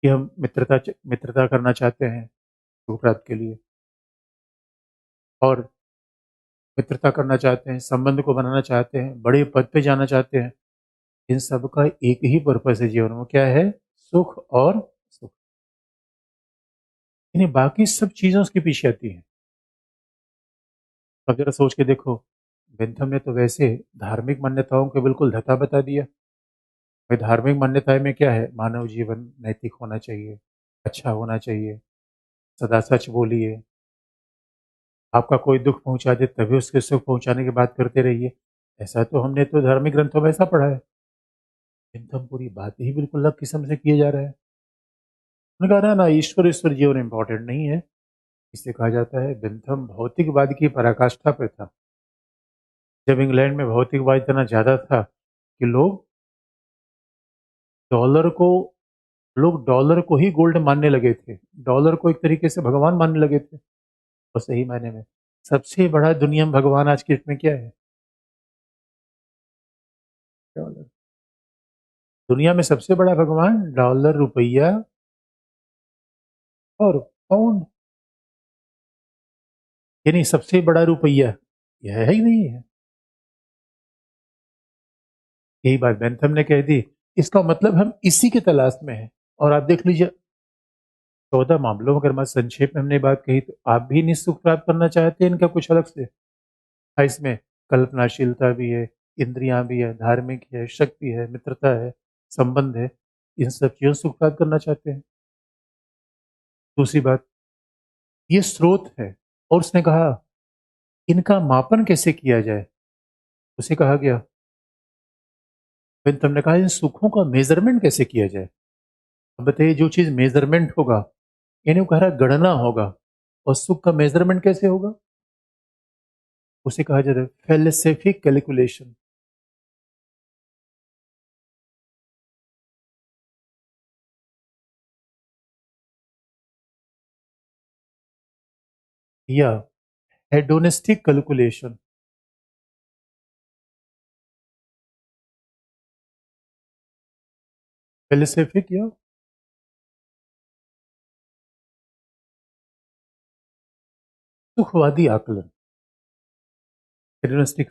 कि हम मित्रता करना चाहते हैं सुख प्राप्त के लिए, और मित्रता करना चाहते हैं, संबंध को बनाना चाहते हैं, बड़े पद पे जाना चाहते हैं। इन सब का एक ही पर्पस है जीवन में, क्या है? सुख और सुख। यानी बाकी सब चीजें उसके पीछे आती हैं। अब जरा सोच के देखो, बेंथम ने तो वैसे धार्मिक मान्यताओं को बिल्कुल धता बता दिया। भाई धार्मिक मान्यताएं में क्या है? मानव जीवन नैतिक होना चाहिए, अच्छा होना चाहिए, सदा सच बोलिए, आपका कोई दुख पहुंचा दे तभी उसके सुख पहुंचाने की बात करते रहिए। ऐसा तो हमने तो धार्मिक ग्रंथों में ऐसा पढ़ा है। बेंथम पूरी बात ही बिल्कुल अलग किस्म से किए जा रहा है। उन्होंने कहा ना, ईश्वर ईश्वर जीवन इंपॉर्टेंट नहीं है। इसे कहा जाता है बेंथम भौतिकवाद की पराकाष्ठा पर था। जब इंग्लैंड में भौतिकवाद इतना ज्यादा था कि डॉलर को लोग डॉलर को ही गोल्ड मानने लगे थे, डॉलर को एक तरीके से भगवान मानने लगे थे। और सही मायने में सबसे बड़ा दुनिया में भगवान आज के डेट में क्या है? डॉलर। दुनिया में सबसे बड़ा भगवान डॉलर, रुपया और पाउंड। यानी सबसे बड़ा रुपया यह है ही नहीं है। यही बात बेंथम ने कह दी। इसका मतलब हम इसी की तलाश में हैं। और आप देख लीजिए, 14 मामलों में अगर मैं संक्षेप में हमने बात कही, तो आप भी निःसुख प्राप्त करना चाहते हैं इनका कुछ अलग से? हाँ, इसमें कल्पनाशीलता भी है, इंद्रियां भी है, धार्मिक है, शक्ति है, मित्रता है, संबंध है। इन सब चीजों से सुख प्राप्त करना चाहते हैं। दूसरी बात, ये स्रोत है। और उसने कहा इनका मापन कैसे किया जाए? उसे कहा गया, फिर तुमने कहा इन सुखों का मेजरमेंट कैसे किया जाए? अब बताइए, जो चीज मेजरमेंट होगा, यानी वो कह रहा गणना होगा, और सुख का मेजरमेंट कैसे होगा? उसे कहा जाता है फेलिसिफिक कैलकुलेशन। या हेडोनिस्टिक कैलकुलेशन। फेलिसिफिक या सुखवादी आकलन। Hedonistic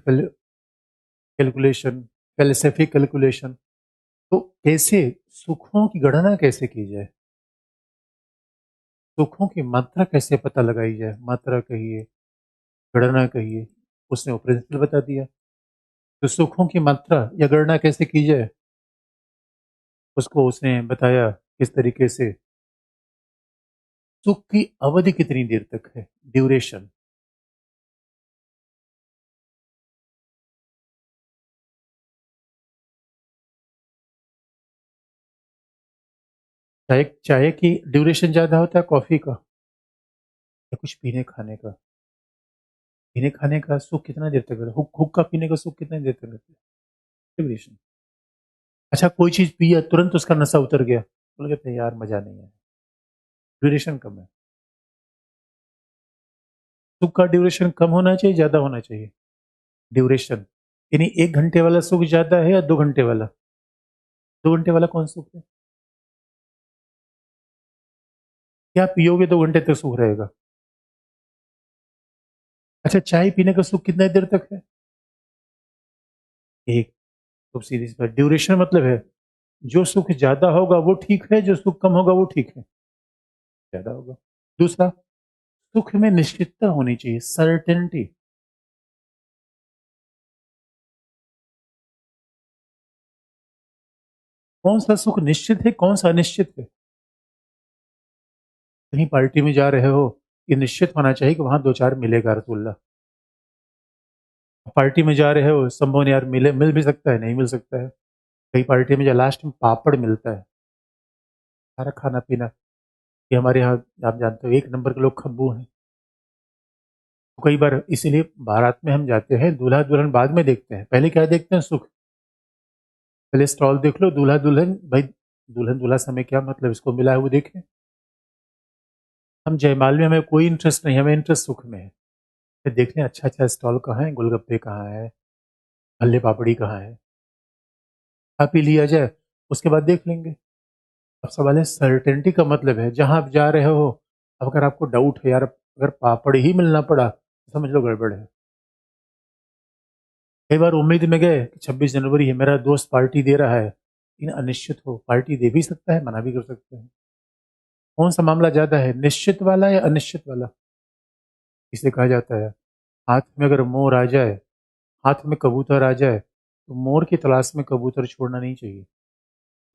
calculation, फेलिसिफिक calculation. तो कैसे सुखों की गणना कैसे की जाए? सुखों की मात्रा कैसे पता लगाई जाए? मात्रा कहिए, गणना कहिए, उसने वो प्रिंसिपल बता दिया। तो सुखों की मात्रा या गणना कैसे की जाए, उसको उसने बताया किस तरीके से। सुख की अवधि कितनी देर तक है, ड्यूरेशन। चाय चाय की ड्यूरेशन ज्यादा होता है कॉफी का, या कुछ पीने खाने का? पीने खाने का सुख कितना देर तक रहता है? हुक्का पीने का सुख कितनी देर तक रहता है, ड्यूरेशन। अच्छा, कोई चीज पिया तुरंत उसका नशा उतर गया, बोल कहते हैं यार मजा नहीं है, ड्यूरेशन कम है। सुख का ड्यूरेशन कम होना चाहिए, ज्यादा होना चाहिए? ड्यूरेशन, यानी 1 घंटे वाला सुख ज्यादा है या 2 घंटे वाला? 2 घंटे वाला कौन सुख है? क्या पियोगे 2 घंटे तक सुख रहेगा? अच्छा, चाय पीने का सुख कितने देर तक है? एक। तो सीधी सी बात, ड्यूरेशन मतलब है जो सुख ज्यादा होगा वो ठीक है, जो सुख कम होगा वो ठीक है, ज्यादा होगा। दूसरा, सुख में निश्चितता होनी चाहिए, सर्टेनिटी। कौन सा सुख निश्चित है, कौन सा अनिश्चित है? कहीं पार्टी में जा रहे हो, ये निश्चित होना चाहिए कि वहां दो चार मिलेगा रसगुल्ला। पार्टी में जा रहे हो, संभव यार मिले, मिल भी सकता है, नहीं मिल सकता है। कई पार्टी में जो लास्ट में पापड़ मिलता है, सारा खाना पीना, ये हमारे यहाँ आप जानते हो 1 नंबर के लोग खब्बू हैं। तो कई बार इसीलिए बारात में हम जाते हैं, दूल्हा दुल्हन बाद में देखते हैं, पहले क्या देखते हैं? सुख। पहले स्टॉल देख लो, दूल्हा दुल्हन, भाई दुल्हन दूल्हा समय क्या मतलब इसको मिला है वो देखें। हम जयमाल में हमें कोई इंटरेस्ट नहीं, हमें इंटरेस्ट सुख में है। फिर देख लें अच्छा अच्छा स्टॉल कहाँ है, गोलगप्पे कहाँ है, भल्ले पापड़ी कहाँ है, खा पी लिया जाए, उसके बाद देख लेंगे। अब सवाल है, सर्टेनिटी का मतलब है जहां आप जा रहे हो, अब अगर आपको डाउट है यार, अगर पापड़ ही मिलना पड़ा तो समझ लो गड़बड़ है। कई बार उम्मीद में गए कि 26 जनवरी है, मेरा दोस्त पार्टी दे रहा है, लेकिन अनिश्चित हो, पार्टी दे भी सकता है, मना भी कर सकते हैं। कौन सा मामला ज्यादा है, निश्चित वाला या अनिश्चित वाला? इसे कहा जाता है हाथ में अगर मोर आ जाए, हाथ में कबूतर आ जाए, तो मोर की तलाश में कबूतर छोड़ना नहीं चाहिए।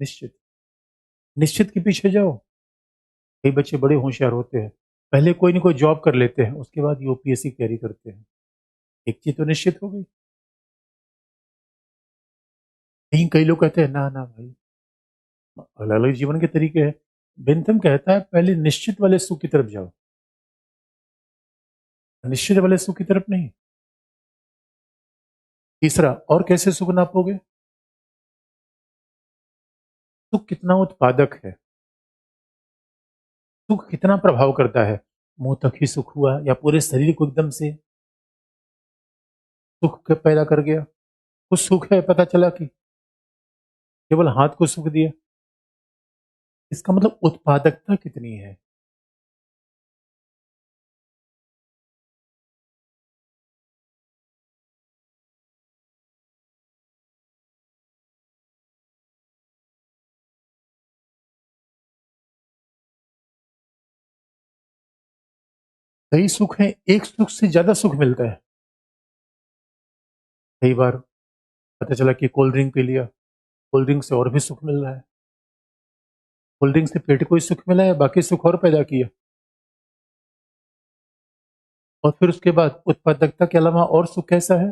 निश्चित, निश्चित के पीछे जाओ। कई बच्चे बड़े होशियार होते हैं, पहले कोई ना कोई जॉब कर लेते हैं, उसके बाद यूपीएससी तैयारी करते हैं। एक चीज तो निश्चित हो गई। लेकिन कई लोग कहते हैं ना ना भाई, अलग अलग जीवन के तरीके हैं। बेंथम कहता है पहले निश्चित वाले सुख की तरफ जाओ, निश्चित वाले सुख की तरफ नहीं। तीसरा, और कैसे सुख नापोगे? सुख कितना उत्पादक है, सुख कितना प्रभाव करता है। मुंह तक ही सुख हुआ या पूरे शरीर को एकदम से सुख के पैदा कर गया? कुछ सुख है, पता चला कि केवल हाथ को सुख दिया। इसका मतलब उत्पादकता कितनी है। कई सुख है, एक सुख से ज्यादा सुख मिलता है। कई बार पता चला कि कोल्ड ड्रिंक पी लिया, कोल्ड ड्रिंक से और भी सुख मिल रहा है। कोल्ड ड्रिंक से पेट को ही सुख मिला है, बाकी सुख और पैदा किया। और फिर उसके बाद उत्पादकता के अलावा और सुख कैसा है?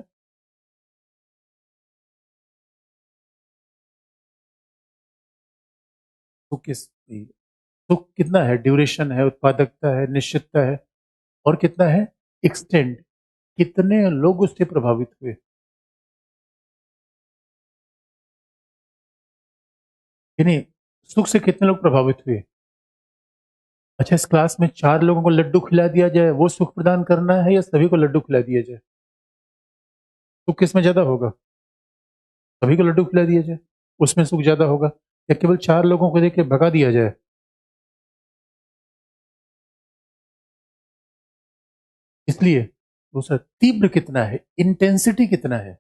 सुख किस, सुख कितना है? ड्यूरेशन है, उत्पादकता है, निश्चितता है, और कितना है? एक्सटेंड। कितने लोग उससे प्रभावित हुए। यानी सुख से कितने लोग प्रभावित हुए। अच्छा, इस क्लास में 4 लोगों को लड्डू खिला दिया जाए, वो सुख प्रदान करना है, या सभी को लड्डू खिला दिया जाए? सुख किसमें ज्यादा होगा? सभी को लड्डू खिला दिया जाए, उसमें सुख ज्यादा होगा, या केवल 4 लोगों को देख के भगा दिया जाए? इसलिए दूसरा, तीव्र कितना है, इंटेंसिटी कितना है।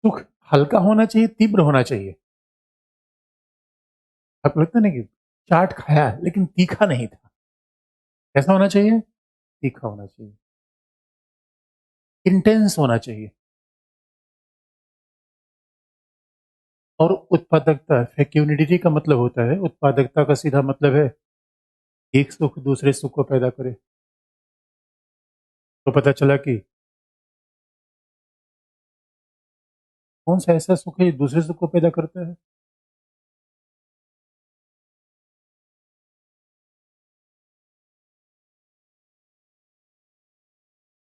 सुख हल्का होना चाहिए, तीव्र होना चाहिए। आपको लगता है ना कि चाट खाया लेकिन तीखा नहीं था, कैसा होना चाहिए? तीखा होना चाहिए, इंटेंस होना चाहिए। और उत्पादकता, फेक्यूनिटी का मतलब होता है, उत्पादकता का सीधा मतलब है एक सुख दूसरे सुख को पैदा करे। तो पता चला कि कौन सा ऐसा सुख है जो दूसरे सुख को पैदा करता है।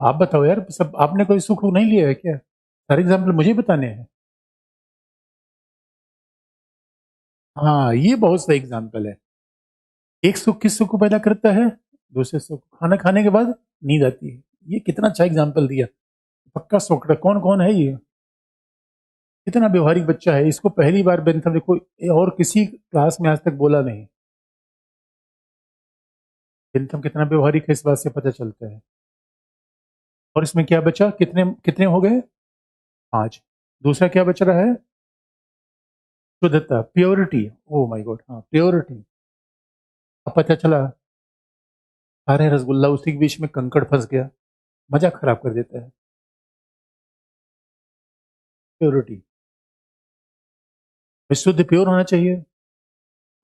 आप बताओ यार, सब आपने कोई सुख नहीं लिया है क्या? सारे एग्जाम्पल मुझे बताने हैं। हाँ, ये बहुत सही एग्जाम्पल है। एक सुख किस सुख को पैदा करता है? दूसरे सुख। खाना खाने के बाद नींद आती है। ये कितना अच्छा एग्जाम्पल दिया। पक्का सोकड़ा, कौन कौन है ये? कितना व्यवहारिक बच्चा है, इसको पहली बार बेंथम देखो, ये और किसी क्लास में आज तक बोला नहीं। बेंथम कितना व्यवहारिक है, इस बात से पता चलता है। और इसमें क्या बचा, कितने कितने हो गए? 5। दूसरा क्या बच रहा है? शुद्धता, प्योरिटी। ओ माय गॉड, हाँ प्योरिटी। अब पता चला अरे रसगुल्ला, उसी के बीच में कंकड़ फंस गया, मजा खराब कर देता है। प्योरिटी, शुद्ध प्योर होना चाहिए।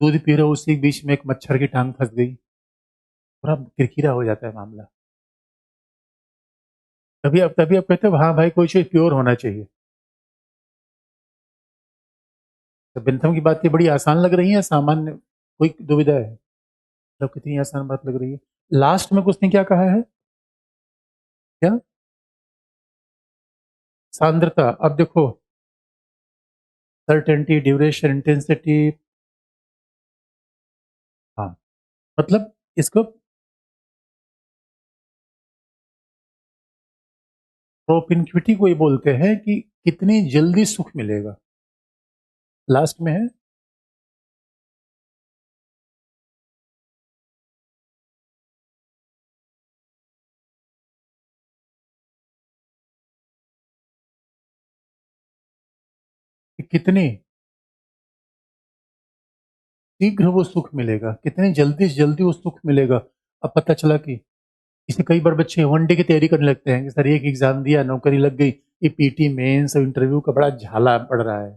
दूध पी रहे हो, उसी के बीच में एक मच्छर की टांग फंस गई, पूरा किरकिरा हो जाता है मामला। तभी आप कहते हो हाँ भाई कोई चीज प्योर होना चाहिए। तो बेंथम की बात ये बड़ी आसान लग रही है, सामान्य कोई दुविधा है? मतलब कितनी आसान बात लग रही है। लास्ट में उसने क्या कहा है? क्या? सांद्रता। अब देखो, सर्टेनिटी, ड्यूरेशन, इंटेंसिटी। हाँ, मतलब इसको प्रोपिनक्विटी को ये बोलते हैं कि कितनी जल्दी सुख मिलेगा। लास्ट में है कि कितनी शीघ्र वो सुख मिलेगा, कितनी जल्दी से जल्दी वो सुख मिलेगा। अब पता चला कि इसे कई बार बच्चे वनडे की तैयारी करने लगते हैं कि सर एक एग्जाम दिया नौकरी लग गई, ये पीटी मेंस और इंटरव्यू का बड़ा झाला पड़ रहा है।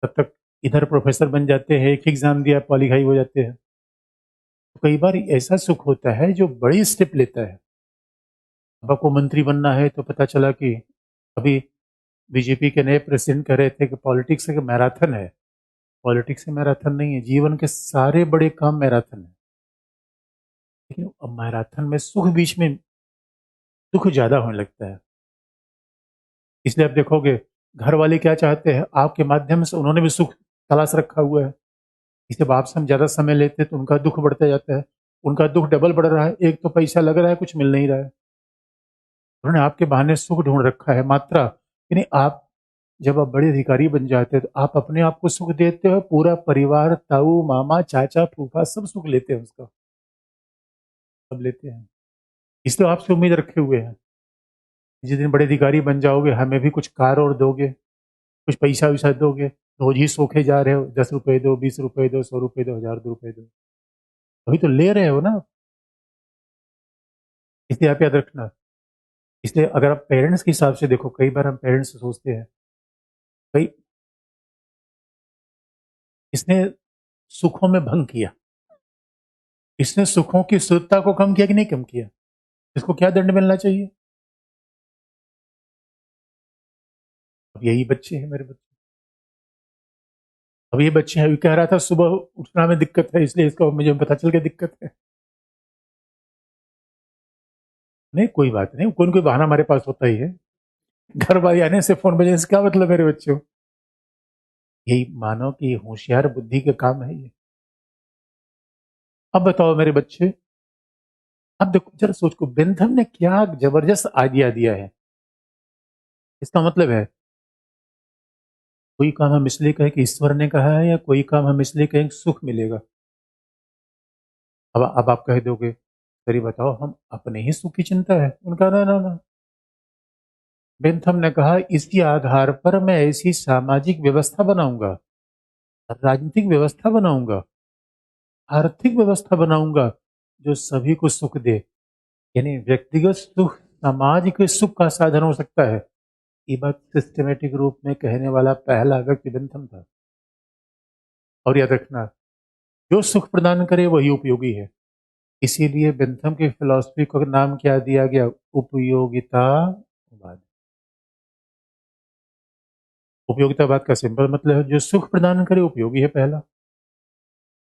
तब तक इधर प्रोफेसर बन जाते हैं, एक एग्जाम दिया क्वालिफाई हो जाते हैं। तो कई बार ऐसा सुख होता है जो बड़ी स्टेप लेता है। अब आपको मंत्री बनना है तो पता चला कि अभी बीजेपी के नए प्रेसिडेंट कह रहे थे कि पॉलिटिक्स एक मैराथन है। पॉलिटिक्स से मैराथन नहीं है, जीवन के सारे बड़े काम मैराथन है। लेकिन अब मैराथन में सुख बीच में दुख ज्यादा होने लगता है। इसलिए आप देखोगे घर वाले क्या चाहते हैं, आपके माध्यम से उन्होंने भी सुख तलाश रखा हुआ है। जब आपसे हम ज्यादा समय लेते हैं तो उनका दुख बढ़ता जाता है, उनका दुख डबल बढ़ रहा है। एक तो पैसा लग रहा है, कुछ मिल नहीं रहा है। उन्होंने आपके बहाने सुख ढूंढ रखा है मात्रा। यानी आप जब आप बड़े अधिकारी बन जाते हैं तो आप अपने आप को सुख देते हो, पूरा परिवार, ताऊ मामा चाचा फूफा सब सुख लेते हैं, उसका सब लेते हैं। इसलिए आपसे उम्मीद रखे हुए हैं, जिस दिन बड़े अधिकारी बन जाओगे हमें भी कुछ कार और दोगे, कुछ पैसा वैसा दोगे। रोज ही सोखे जा रहे हो, 10 रुपए दो, 20 रुपए दो, 100 रुपए दो, 1000 रुपए दो, अभी तो ले रहे हो ना। इसलिए आप याद रखना। इसलिए अगर आप पेरेंट्स के हिसाब से देखो, कई बार हम पेरेंट्स सोचते हैं भाई इसने सुखों में भंग किया, इसने सुखों की शुद्धता को कम किया कि नहीं कम किया, इसको क्या दंड मिलना चाहिए। अब यही बच्चे हैं मेरे बच्चे। अब ये बच्चे हैं, कह रहा था सुबह उठना में दिक्कत है, इसलिए इसको मुझे पता चल गया दिक्कत है। नहीं कोई बात नहीं, कोई न कोई बहाना हमारे पास होता ही है। घर वाले आने से फोन बजे से क्या मतलब मेरे बच्चों। यही मानो कि होशियार बुद्धि का काम है ये। अब बताओ मेरे बच्चे, अब देखो जरा सोच को, बेंथम ने क्या जबरदस्त आइडिया दिया है। इसका मतलब है कोई काम हम इसलिए कहें कि ईश्वर ने कहा है, या कोई काम हम इसलिए कहें कि सुख मिलेगा। अब आप कह दोगे सर ये बताओ हम अपने ही सुख की चिंता है। उनका ना ना ना, बेंथम ने कहा इसी आधार पर मैं ऐसी सामाजिक व्यवस्था बनाऊंगा, राजनीतिक व्यवस्था बनाऊंगा, आर्थिक व्यवस्था बनाऊंगा जो सभी को सुख दे। यानी व्यक्तिगत सुख समाज के सुख का साधन हो सकता है। ये बात सिस्टमेटिक रूप में कहने वाला पहला व्यक्ति बेंथम था। और याद रखना, जो सुख प्रदान करे वही उपयोगी है। इसीलिए बेंथम की फिलॉसफी को नाम क्या दिया गया, उपयोगितावाद। उपयोगितावाद का सिंपल मतलब है जो सुख प्रदान करे उपयोगी है पहला,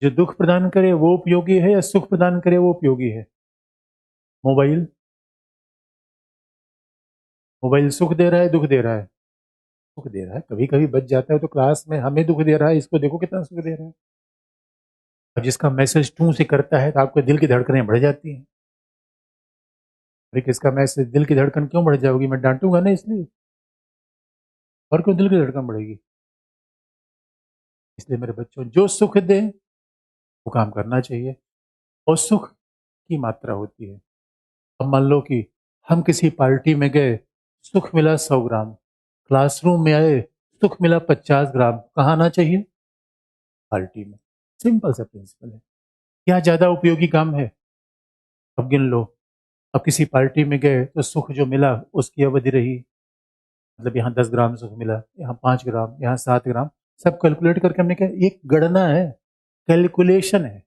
जो दुख प्रदान करे वो उपयोगी है, या सुख प्रदान करे वो उपयोगी है। मोबाइल, मोबाइल सुख दे रहा है दुख दे रहा है। सुख दे रहा है, कभी कभी बच जाता है तो क्लास में हमें दुख दे रहा है, इसको देखो कितना सुख दे रहा है। अब जिसका मैसेज टू से करता है तो आपके दिल की धड़कनें बढ़ जाती हैं। अरे किसका मैसेज, दिल की धड़कन क्यों बढ़ जाओगी, मैं डांटूंगा ना इसलिए, और क्यों दिल की धड़कन बढ़ेगी। इसलिए मेरे बच्चों जो सुख दे वो काम करना चाहिए, और सुख की मात्रा होती है। अब मान लो कि हम किसी पार्टी में गए, सुख मिला 100 ग्राम, क्लासरूम में आए सुख मिला 50 ग्राम, कहाँ आना चाहिए, पार्टी में। सिंपल सा प्रिंसिपल है। क्या ज्यादा उपयोगी काम है, अब गिन लो। अब किसी पार्टी में गए तो सुख जो मिला उसकी अवधि रही, मतलब यहाँ 10 ग्राम सुख मिला, यहाँ 5 ग्राम, यहाँ 7 ग्राम, सब कैलकुलेट करके हमने कहा एक गणना है, कैलकुलेशन है।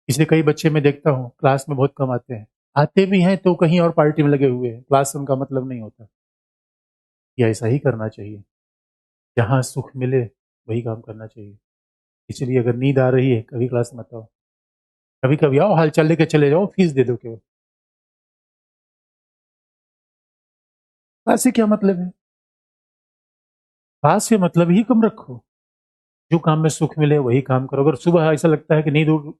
इसलिए कई बच्चे मैं देखता हूँ क्लास में बहुत कम आते हैं, आते भी हैं तो कहीं और पार्टी में लगे हुए हैं, क्लास से उनका मतलब नहीं होता। या ऐसा ही करना चाहिए, जहाँ सुख मिले वही काम करना चाहिए। इसलिए अगर नींद आ रही है कभी क्लास में मत आओ, कभी कभी आओ, हाल चाल लेके चले जाओ, फीस दे दो केवल। क्लास से क्या मतलब है, क्लास से मतलब ही कम रखो, जो काम में सुख मिले वही काम करो। अगर सुबह ऐसा लगता है कि नींद उठ,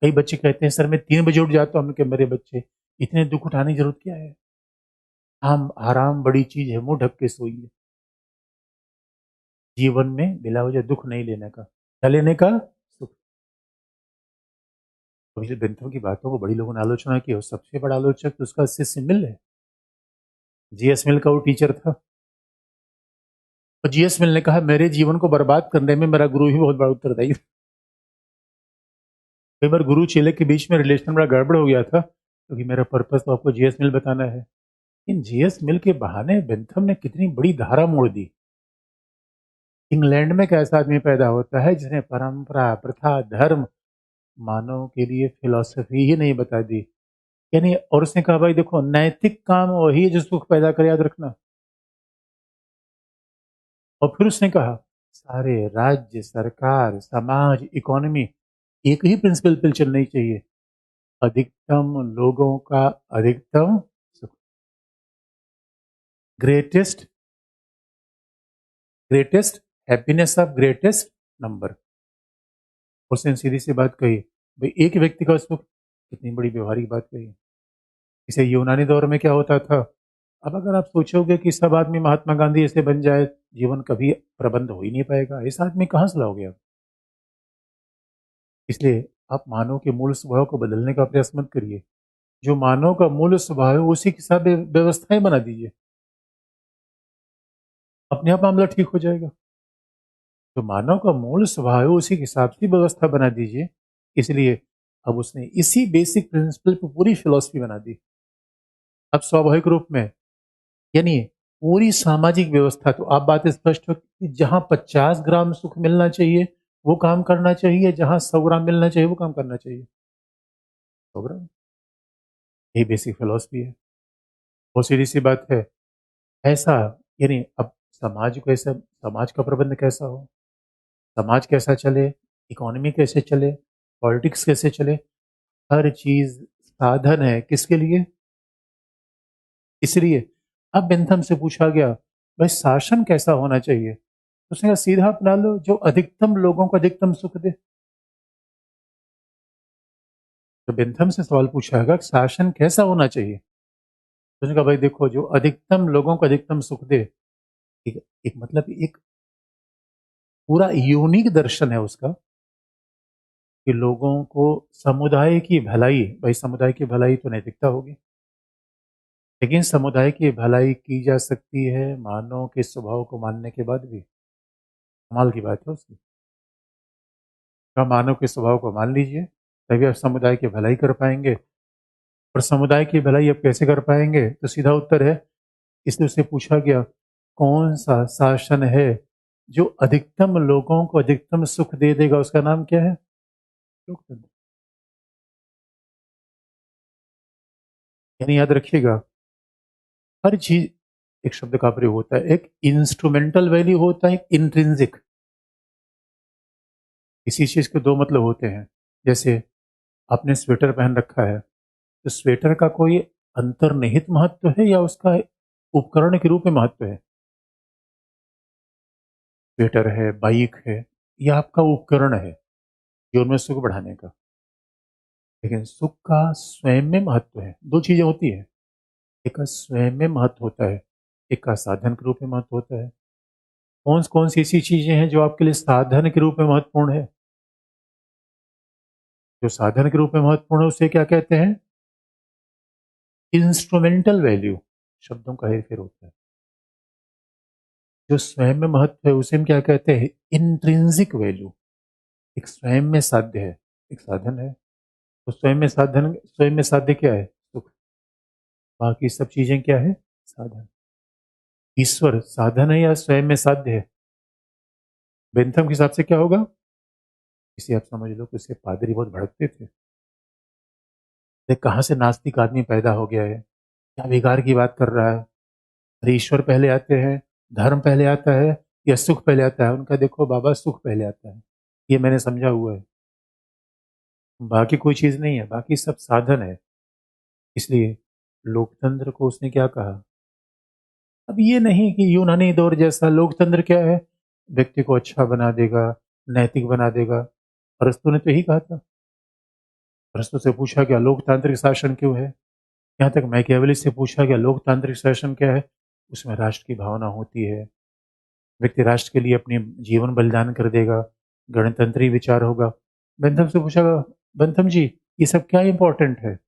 कई बच्चे कहते हैं सर मैं 3 बजे उठ जाता हूँ, हमने कहा मेरे बच्चे इतने दुख उठाने की जरूरत क्या है, हम आराम बड़ी चीज है, मुंह ढक के सोइए। जीवन में बिला वजह दुख नहीं लेने का, क्या लेने का, सुख। तो ग्रंथों की बातों को बड़ी लोगों ने आलोचना की, और सबसे बड़ा आलोचक तो उसका शिष्य मिल है, जीएस मिल का वो टीचर था। और जीएस मिल ने कहा मेरे जीवन को बर्बाद करने में मेरा गुरु ही बहुत बड़ा उत्तरदायी था। कई बार गुरु चेले के बीच में रिलेशन बड़ा गड़बड़ हो गया था, क्योंकि मेरा पर्पस तो आपको जीएस मिल बताना है। इन जीएस मिल के बहाने बेंथम ने कितनी बड़ी धारा मोड़ दी। इंग्लैंड में एक ऐसा आदमी पैदा होता है जिसने परंपरा, प्रथा, धर्म, मानव के लिए फिलॉसफी ही नहीं बता दी। यानी और उसने कहा भाई देखो नैतिक काम वही है जो सुख पैदा करे, याद रखना। और फिर उसने कहा सारे राज्य, सरकार, समाज, इकोनॉमी एक ही प्रिंसिपल पे चलनी चाहिए, अधिकतम लोगों का अधिकतम सुख। Greatest greatest happiness of greatest number. उसने सीधी सी बात कही, भाई एक व्यक्ति का सुख, कितनी बड़ी व्यवहारिक बात कही। इसे यूनानी दौर में क्या होता था। अब अगर आप सोचोगे कि सब आदमी महात्मा गांधी ऐसे बन जाए, जीवन कभी प्रबंध हो ही नहीं पाएगा। ऐसा आदमी कहाँ से लाओगे आप। इसलिए आप मानव के मूल स्वभाव को बदलने का प्रयास मत करिए। जो मानव का मूल स्वभाव है उसी के हिसाब से व्यवस्थाएं बना दीजिए, अपने आप मामला ठीक हो जाएगा। जो मानव का मूल स्वभाव है उसी के हिसाब से व्यवस्था बना दीजिए। इसलिए अब उसने इसी बेसिक प्रिंसिपल पर पूरी फिलॉसफी बना दी। अब स्वाभाविक रूप में, यानी पूरी सामाजिक व्यवस्था, तो आप बात स्पष्ट हो कि जहां 50 ग्राम सुख मिलना चाहिए वो काम करना चाहिए, जहां 100 ग्राम मिलना चाहिए वो काम करना चाहिए। 100 ग्राम, यही बेसिक फिलॉसफी है। बहुत सीधी सी बात है। ऐसा, यानी अब समाज को ऐसा, समाज का प्रबंध कैसा हो, समाज कैसा चले, इकोनॉमी कैसे चले, पॉलिटिक्स कैसे चले, हर चीज साधन है किसके लिए। इसलिए अब बेंथम से पूछा गया भाई शासन कैसा होना चाहिए, तो उसने कहा सीधा अपना लो जो अधिकतम लोगों को अधिकतम सुख दे। तो बेंथम से सवाल पूछा गया शासन कैसा होना चाहिए, तो उसने कहा भाई देखो जो अधिकतम लोगों को अधिकतम सुख दे। एक मतलब एक पूरा यूनिक दर्शन है उसका कि लोगों को समुदाय की भलाई, भाई समुदाय की भलाई तो नैतिकता होगी, लेकिन समुदाय की भलाई की जा सकती है मानव के स्वभाव को मानने के बाद भी। कमाल की बात है उसकी। का मानव के स्वभाव को मान लीजिए, तभी आप समुदाय की भलाई कर पाएंगे। और समुदाय की भलाई आप कैसे कर पाएंगे, तो सीधा उत्तर है, इसलिए उससे पूछा गया कौन सा शासन है जो अधिकतम लोगों को अधिकतम सुख दे देगा, उसका नाम क्या है, लोकतंत्र। यानी याद रखिएगा हर चीज, एक शब्द का प्रयोग होता है, एक इंस्ट्रूमेंटल वैल्यू होता है, एक इंट्रिंसिक। इसी चीज के दो मतलब होते हैं। जैसे आपने स्वेटर पहन रखा है, तो स्वेटर का कोई अंतर्निहित महत्व है या उसका उपकरण के रूप में महत्व है। स्वेटर है, बाइक है, यह आपका उपकरण है जीवन में सुख बढ़ाने का। लेकिन सुख का स्वयं में महत्व है। दो चीजें होती है, एक का स्वयं में महत्व होता है, एक का साधन के रूप में महत्व होता है। कौन कौन सी ऐसी चीजें हैं जो आपके लिए साधन के रूप में महत्वपूर्ण है। जो साधन के रूप में महत्वपूर्ण है उसे क्या कहते हैं, इंस्ट्रूमेंटल वैल्यू। शब्दों का हेरफेर होता है। जो स्वयं में महत्व है उसे हम क्या कहते हैं, इंट्रिंसिक वैल्यू। एक स्वयं में साध्य है, एक साधन है। तो स्वयं में साधन, स्वयं में साध्य क्या है, सुख। बाकी सब चीजें क्या है, साधन। ईश्वर साधन है या स्वयं में साध्य है। बेंथम के हिसाब से क्या होगा, इसे आप समझ लो कि उसके पादरी बहुत भड़कते थे। देख कहाँ से नास्तिक आदमी पैदा हो गया है, क्या विकार की बात कर रहा है। अरे ईश्वर पहले आते हैं, धर्म पहले आता है या सुख पहले आता है। उनका देखो बाबा सुख पहले आता है, ये मैंने समझा हुआ है, बाकी कोई चीज नहीं है, बाकी सब साधन है। इसलिए लोकतंत्र को उसने क्या कहा, अब ये नहीं कि यूनानी दौर जैसा लोकतंत्र क्या है, व्यक्ति को अच्छा बना देगा, नैतिक बना देगा। अरस्तु ने तो यही कहा था। अरस्तु से पूछा गया लोकतांत्रिक शासन क्यों है, यहाँ तक मैकियावेली से पूछा गया लोकतांत्रिक शासन क्या है, उसमें राष्ट्र की भावना होती है, व्यक्ति राष्ट्र के लिए अपनी जीवन बलिदान कर देगा, गणतंत्री विचार होगा। बेंथम से पूछा गया बेंथम जी ये सब क्या इंपॉर्टेंट है,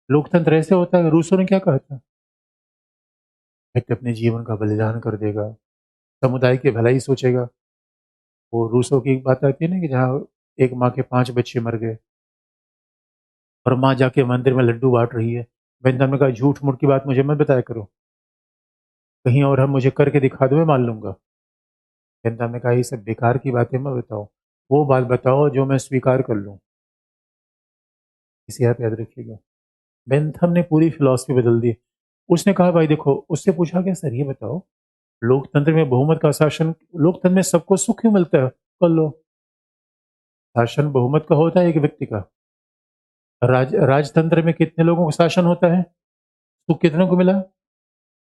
लोकतंत्र ऐसे होता है। रूसो ने क्या कहा था, व्यक्ति अपने जीवन का बलिदान कर देगा, समुदाय की भलाई सोचेगा। वो रूसों की एक बात आती है ना कि जहाँ एक माँ के 5 बच्चे मर गए और माँ जाके मंदिर में लड्डू बाँट रही है। बेंथम ने कहा, झूठ-मूठ की बात मुझे मत बताया करो। कहीं और हम मुझे करके दिखा दो, मैं मान लूँगा। बेंथम ने कहा, ये सब बेकार की बातें मत बताओ। वो बात बताओ जो मैं स्वीकार कर लूँ। इसे आप याद रखिएगा। बेंथम ने पूरी फिलॉसफी बदल दी। उसने कहा, भाई देखो, उससे पूछा गया, सर ये बताओ, लोकतंत्र में बहुमत का शासन, लोकतंत्र में सबको सुख क्यों मिलता है? कर लो। शासन बहुमत का होता है एक व्यक्ति का। राजतंत्र में कितने लोगों का शासन होता है? सुख कितने को मिला?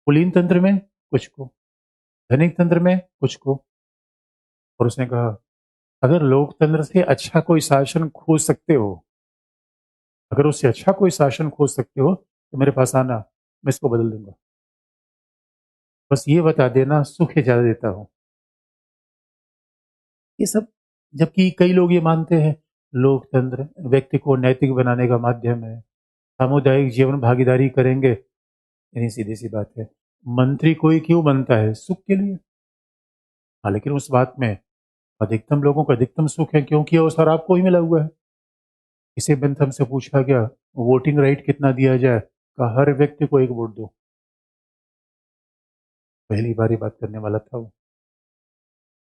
कुलीन तंत्र में कुछ को, धनिक तंत्र में कुछ को। और उसने कहा, अगर लोकतंत्र से अच्छा कोई शासन खोज सकते हो, अगर उससे अच्छा कोई शासन खोज सकते हो तो मेरे पास आना, मैं इसको बदल दूंगा। बस ये बता देना, सुख ज्यादा देता हूं। ये सब, जबकि कई लोग ये मानते हैं लोकतंत्र व्यक्ति को नैतिक बनाने का माध्यम है, सामुदायिक जीवन भागीदारी करेंगे। इतनी सीधी सी बात है। मंत्री कोई क्यों बनता है? सुख के लिए। हाँ, लेकिन उस बात में अधिकतम लोगों को अधिकतम सुख है क्योंकि अवसर आपको ही मिला हुआ है। इसे बेंथम से पूछा गया, वोटिंग राइट कितना दिया जाए? कहा, हर व्यक्ति को एक वोट दो। पहली बार ही बात करने वाला था वो।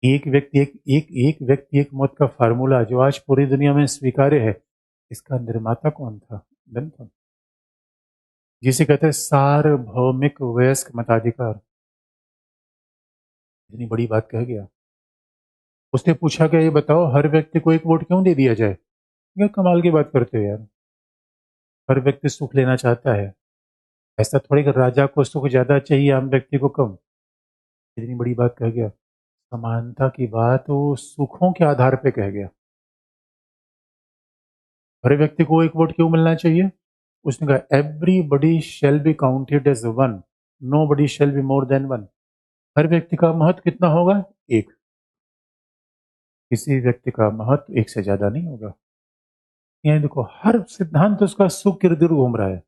एक व्यक्ति एक व्यक्ति एक मौत का फार्मूला जो आज पूरी दुनिया में स्वीकार्य है, इसका निर्माता कौन था? बेंथम। जिसे कहते हैं सार्वभौमिक वयस्क मताधिकार। इतनी बड़ी बात कह गया। उसने पूछा गया, ये बताओ, हर व्यक्ति को एक वोट क्यों दे दिया जाए? क्या कमाल की बात करते हो यार। हर व्यक्ति सुख लेना चाहता है। ऐसा थोड़ी कि राजा को सुख ज्यादा चाहिए, आम व्यक्ति को कम। इतनी बड़ी बात कह गया। समानता की बात वो सुखों के आधार पे कह गया। हर व्यक्ति को एक वोट क्यों मिलना चाहिए? उसने कहा, everybody shall be counted as one, nobody shall be more than one. हर व्यक्ति का महत्व कितना होगा? एक। किसी व्यक्ति का महत्व एक से ज्यादा नहीं होगा। यहाँ देखो, हर सिद्धांत उसका सुख के इर्द गिर्द घूम रहा है।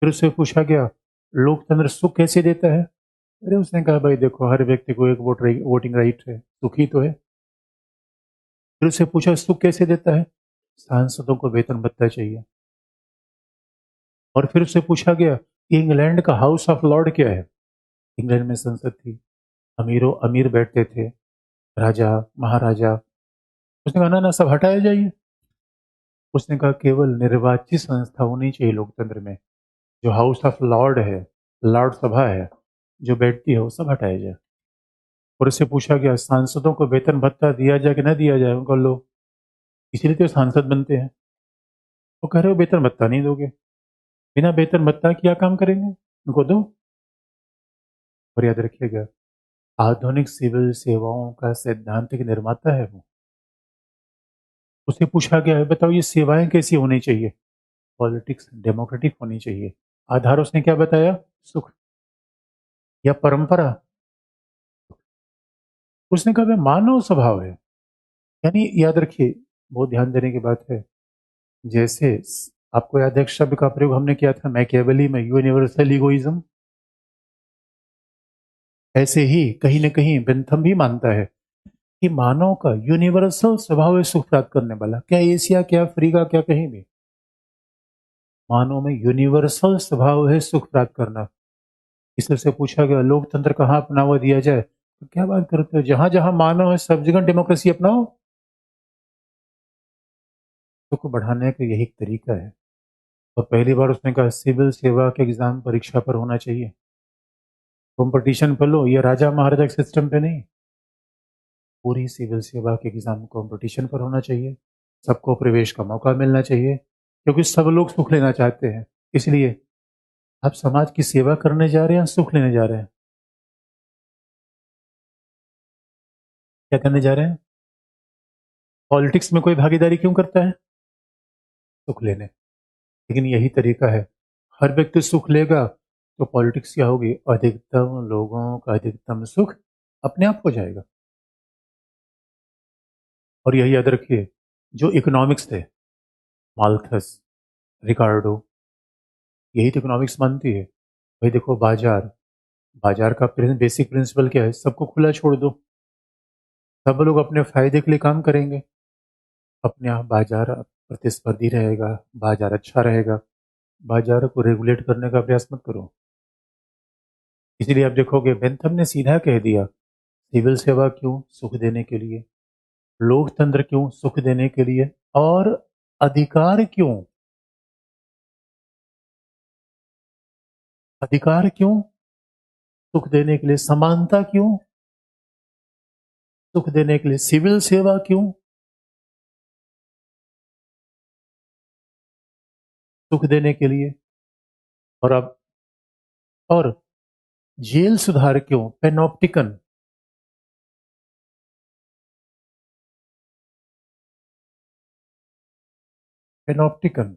फिर उससे पूछा गया, लोकतंत्र सुख कैसे देता है? अरे उसने कहा, भाई देखो, हर व्यक्ति को एक वोटिंग राइट है, सुखी तो है। फिर उससे पूछा, सुख कैसे देता है? सांसदों को वेतन भत्ता चाहिए। और फिर उससे पूछा गया कि इंग्लैंड का हाउस ऑफ लॉर्ड क्या है? इंग्लैंड में संसद थी, अमीरों अमीर बैठते थे, राजा महाराजा। उसने कहा, ना ना, सब हटाया जाइए। उसने कहा, केवल निर्वाचित संस्था होनी चाहिए लोकतंत्र में, जो हाउस ऑफ लॉर्ड है, लॉर्ड सभा है, जो बैठती है, वो सब हटाया जाए। और उससे पूछा गया, सांसदों को वेतन भत्ता दिया जाए कि ना दिया जाए? उनको लो, इसीलिए तो सांसद बनते हैं। वो कह रहे हो वेतन भत्ता नहीं दोगे, बिना वेतन भत्ता क्या काम करेंगे? उनको दो। और याद रखिएगा, आधुनिक सिविल सेवाओं का सैद्धांतिक निर्माता है वो। उसे पूछा गया है, बताओ ये सेवाएं कैसी होनी चाहिए? पॉलिटिक्स डेमोक्रेटिक होनी चाहिए। आधार उसने क्या बताया? सुख या परंपरा? उसने कहा, वह मानव स्वभाव है। यानी याद रखिए, बहुत ध्यान देने की बात है। जैसे आपको याद है, एक शब्द का प्रयोग हमने किया था मैकियावेली में, यूनिवर्सल इगोइज्म। ऐसे ही कहीं न कहीं बेंथम भी मानता है कि मानव का यूनिवर्सल स्वभाव है सुख प्राप्त करने वाला। क्या एशिया, क्या अफ्रीका, क्या कहीं भी, मानव में यूनिवर्सल स्वभाव है सुख प्राप्त करना। इसलिए से पूछा गया, लोकतंत्र कहाँ अपनावा दिया जाए? तो क्या बात करते हो, जहां जहां मानव है सब जगह डेमोक्रेसी अपनाओ। सुख बढ़ाने का यही तरीका है। और पहली बार उसने कहा, सिविल सेवा के एग्जाम परीक्षा पर होना चाहिए, कंपटीशन पर लो, ये राजा महाराजा के सिस्टम पे नहीं। पूरी सिविल सेवा के एग्जाम कंपटीशन पर होना चाहिए। सबको प्रवेश का मौका मिलना चाहिए, क्योंकि सब लोग सुख लेना चाहते हैं। इसलिए आप समाज की सेवा करने जा रहे हैं, सुख लेने जा रहे हैं? क्या करने जा रहे हैं? पॉलिटिक्स में कोई भागीदारी क्यों करता है? सुख लेने। लेकिन यही तरीका है, हर व्यक्ति सुख लेगा तो पॉलिटिक्स क्या होगी? अधिकतम लोगों का अधिकतम सुख अपने आप हो जाएगा। और यही याद रखिए, जो इकोनॉमिक्स थे, माल्थस, रिकार्डो, यही तो इकोनॉमिक्स मानती है। भाई देखो, बाजार, बाजार का बेसिक प्रिंसिपल क्या है? सबको खुला छोड़ दो, सब लोग अपने फायदे के लिए काम करेंगे। अपने यहाँ बाजार प्रतिस्पर्धी रहेगा, बाजार अच्छा रहेगा। बाजार को रेगुलेट करने का प्रयास मत करो। इसीलिए आप देखोगे बेंथम ने सीधा कह दिया, सिविल सेवा क्यों? सुख देने के लिए। लोकतंत्र क्यों? सुख देने के लिए। और अधिकार क्यों? अधिकार क्यों? सुख देने के लिए। समानता क्यों? सुख देने के लिए। सिविल सेवा क्यों? सुख देने के लिए। और अब और जेल सुधार क्यों? पेनॉप्टिकन। पेनॉप्टिकन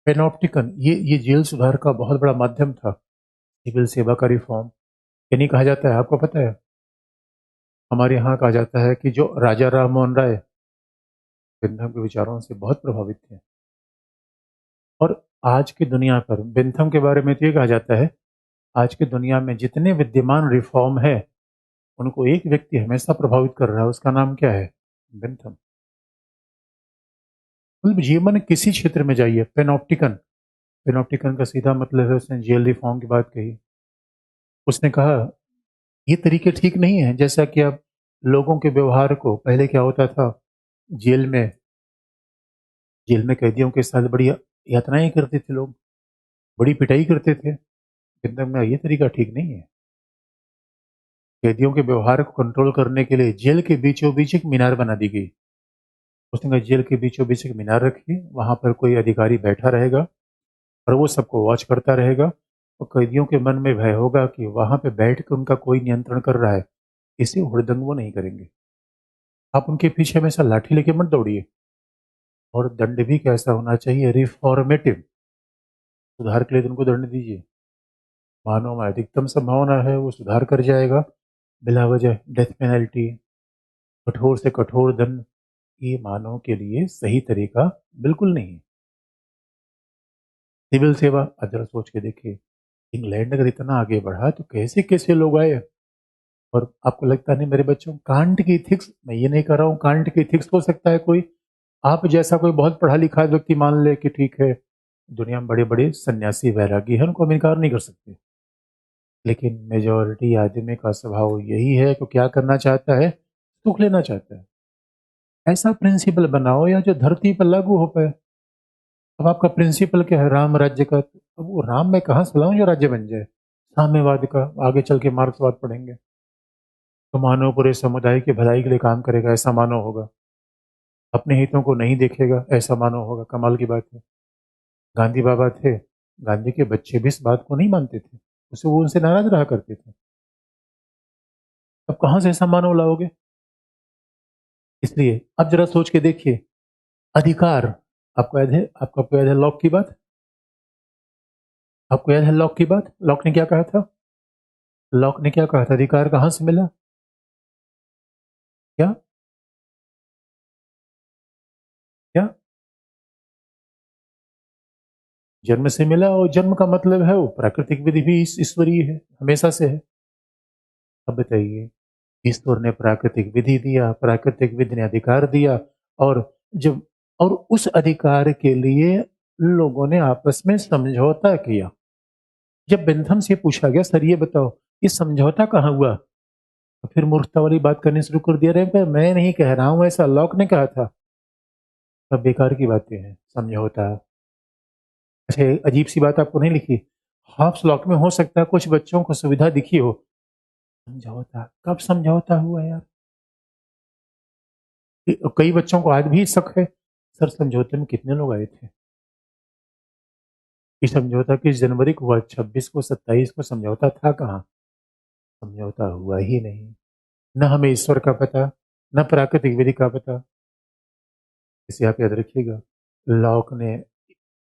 पेनॉप्टिकन ये जेल सुधार का बहुत बड़ा माध्यम था। सिविल सेवा का रिफॉर्म यानी कहा जाता है, आपको पता है, हमारे यहाँ कहा जाता है कि जो राजा राम मोहन राय बेंथम के विचारों से बहुत प्रभावित थे। और आज की दुनिया पर बेंथम के बारे में तो ये कहा जाता है, आज की दुनिया में जितने विद्यमान रिफॉर्म है उनको एक व्यक्ति हमेशा प्रभावित कर रहा है, उसका नाम क्या है? बेंथम। मतलब जीवन किसी क्षेत्र में जाइए, पेनॉप्टिकन। पेनॉप्टिकन का सीधा मतलब है, उसने जेल रिफॉर्म की बात कही। उसने कहा ये तरीके ठीक नहीं है, जैसा कि अब लोगों के व्यवहार को, पहले क्या होता था, जेल में जेल में कैदियों के साथ बड़ी यातनाएं करते थे लोग, बड़ी पिटाई करते थे। बेंथम में ये तरीका ठीक नहीं है। कैदियों के व्यवहार को कंट्रोल करने के लिए जेल के बीचों बीच एक मीनार बना दी गई। उसने कहा जेल के बीचों बीच एक मीनार रखिए, वहां पर कोई अधिकारी बैठा रहेगा और वो सबको वॉच करता रहेगा। और कैदियों के मन में भय होगा कि वहां पे बैठ कर उनका कोई नियंत्रण कर रहा है, इसे हुड़दंग वो नहीं करेंगे। आप उनके पीछे हमेशा लाठी लेके मत दौड़िए। और दंड भी कैसा होना चाहिए? रिफॉर्मेटिव। सुधार के लिए उनको दंड दीजिए। मानव में अधिकतम संभावना है वो सुधार कर जाएगा, बिला वजह डेथ पेनल्टी, कठोर से कठोर दंड, ये मानव के लिए सही तरीका बिल्कुल नहीं है। सिविल सेवा, अब जरा सोच के देखिए, इंग्लैंड अगर इतना आगे बढ़ा तो कैसे कैसे लोग आए। और आपको लगता नहीं मेरे बच्चों, कांट की इथिक्स, मैं ये नहीं कर रहा हूँ कांट की इथिक्स हो सकता है कोई आप जैसा कोई बहुत पढ़ा लिखा व्यक्ति मान ले कि ठीक है, दुनिया में बड़े बड़े सन्यासी वैरागी हैं, उनको हम इनकार नहीं कर सकते। लेकिन मेजोरिटी आदमी का स्वभाव यही है कि क्या करना चाहता है? सुख लेना चाहता है। ऐसा प्रिंसिपल बनाओ या जो धरती पर लागू हो पाए। अब आपका प्रिंसिपल क्या है? राम राज्य का। अब वो राम मैं कहाँ से लाऊं जो राज्य बन जाए? साम्यवाद का, आगे चल के मार्क्सवाद पढ़ेंगे। तो मानव पूरे समुदाय की भलाई के लिए काम करेगा, ऐसा मानव होगा। अपने हितों को नहीं देखेगा, ऐसा मानव होगा। कमाल की बात है। गांधी बाबा थे, गांधी के बच्चे भी इस बात को नहीं मानते थे, उसे वो उनसे नाराज रहा करते थे। अब कहां से ऐसा मानव लाओगे? इसलिए अब जरा सोच के देखिए, अधिकार, आपको याद है लॉक की बात? आपको याद है लॉक की बात? लॉक ने क्या कहा था? लॉक ने क्या कहा था? अधिकार कहां से मिला? क्या? क्या? जन्म से मिला, और जन्म का मतलब है वो प्राकृतिक विधि भी ईश्वरीय है, हमेशा से है। अब बताइए, ईश्वर ने प्राकृतिक विधि दिया, प्राकृतिक विधि ने अधिकार दिया, और जब और उस अधिकार के लिए लोगों ने आपस में समझौता किया। जब बेंथम से पूछा गया, सर ये बताओ ये समझौता कहाँ हुआ, तो फिर मूर्खता वाली बात करनी शुरू कर दिया। रहे पर मैं नहीं कह रहा हूं, ऐसा लॉक ने कहा था। सब बेकार की बातें हैं, समझौता। अच्छा, अजीब सी बात आपको नहीं लिखी, हाफ लॉक में हो सकता है कुछ बच्चों को सुविधा दिखी हो। समझौता कब समझौता हुआ यार? कई बच्चों को आज भी शक है, सर समझौते में कितने लोग आए थे? ये समझौता 21 जनवरी को हुआ, 26 को 27 को समझौता था कहाँ? समझौता हुआ ही नहीं। न हमें ईश्वर का पता, न प्राकृतिक विधि का पता। इसे आप याद रखिएगा। लॉक ने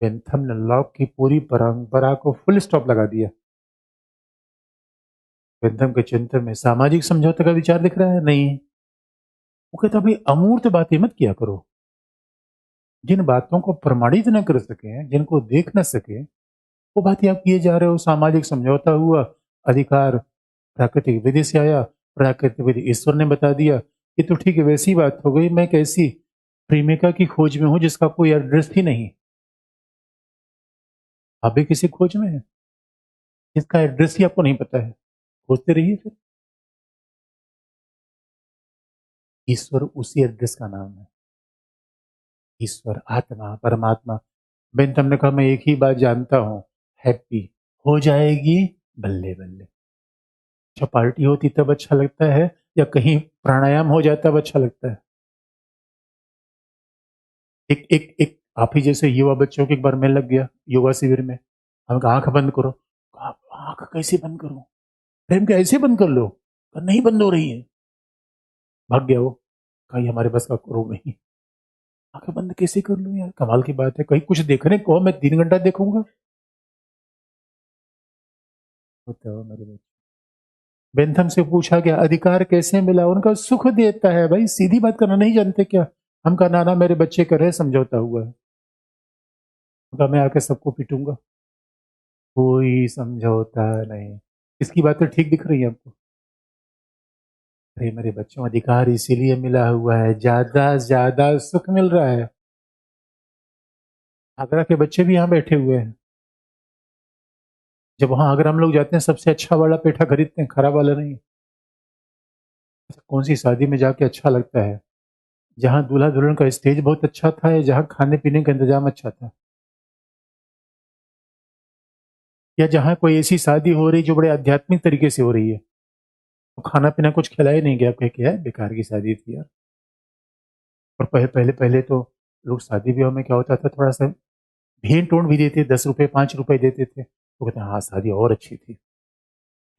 बेंथम ने लॉक की पूरी परंपरा को फुल स्टॉप लगा दिया। बेंथम के चिंतन में सामाजिक समझौते का विचार दिख रहा है? नहीं। वो कहता भाई अमूर्त बातें मत किया करो। जिन बातों को प्रमाणित न कर सके, जिनको देख न सके, वो बातें आप किए जा रहे हो। सामाजिक समझौता हुआ, अधिकार प्राकृतिक विधि से आया, प्राकृतिक विधि ईश्वर ने बता दिया। ये तो ठीक है, वैसी बात हो गई। मैं कैसी प्रेमिका की खोज में हूं जिसका कोई एड्रेस ही नहीं। आप भी किसी खोज में है जिसका एड्रेस ही आपको नहीं पता है। खोजते रहिए फिर। ईश्वर उसी एड्रेस का नाम है। ईश्वर, आत्मा, परमात्मा। बेन ने कहा मैं एक ही बात जानता हूं, हैप्पी हो जाएगी, बल्ले बल्ले। अच्छा पार्टी होती तब अच्छा लगता है, या कहीं प्राणायाम हो जाता तब अच्छा लगता है? एक एक एक आप ही जैसे युवा बच्चों के एक बार में लग गया योगा शिविर में। हम कहा आंख बंद करो। कहा आंख कैसे बंद करूं? प्रेम के ऐसे बंद कर लो। कहा, नहीं बंद हो रही है। भाग गया वो। कहा ये हमारे बस का रोग नहीं। आंखें बंद कैसे कर लूं यार? कमाल की बात है। कहीं कुछ देखने को मैं 3 घंटा देखूंगा? बताओ मेरे बच्चे। बेंथम से पूछा गया अधिकार कैसे मिला? उनका सुख देता है। भाई सीधी बात करना नहीं जानते क्या? हम कहा ना ना मेरे बच्चे कर रहे समझौता हुआ है। उनका मैं आके सबको पीटूंगा। कोई समझौता नहीं। इसकी बातें ठीक दिख रही है आपको? अरे मेरे बच्चों, अधिकार इसीलिए मिला हुआ है, ज्यादा ज्यादा सुख मिल रहा है। आगरा के बच्चे भी यहाँ बैठे हुए हैं। जब वहां आगरा हम लोग जाते हैं सबसे अच्छा वाला पेठा खरीदते हैं, खराब वाला नहीं। कौन सी शादी में जाके अच्छा लगता है? जहां दूल्हा दुल्हन का स्टेज बहुत अच्छा था, या जहां खाने पीने का इंतजाम अच्छा था, या जहां कोई ऐसी शादी हो रही जो बड़े आध्यात्मिक तरीके से हो रही है, तो खाना पीना कुछ खिलाया नहीं गया, कह क्या है बेकार की शादी थी यार। और पहले पहले पहले तो लोग शादी ब्याह में क्या होता था, थोड़ा सा भेंट टोंट भी देते, 10 रुपए 5 रुपए देते थे, तो कहते हैं हाँ शादी और अच्छी थी।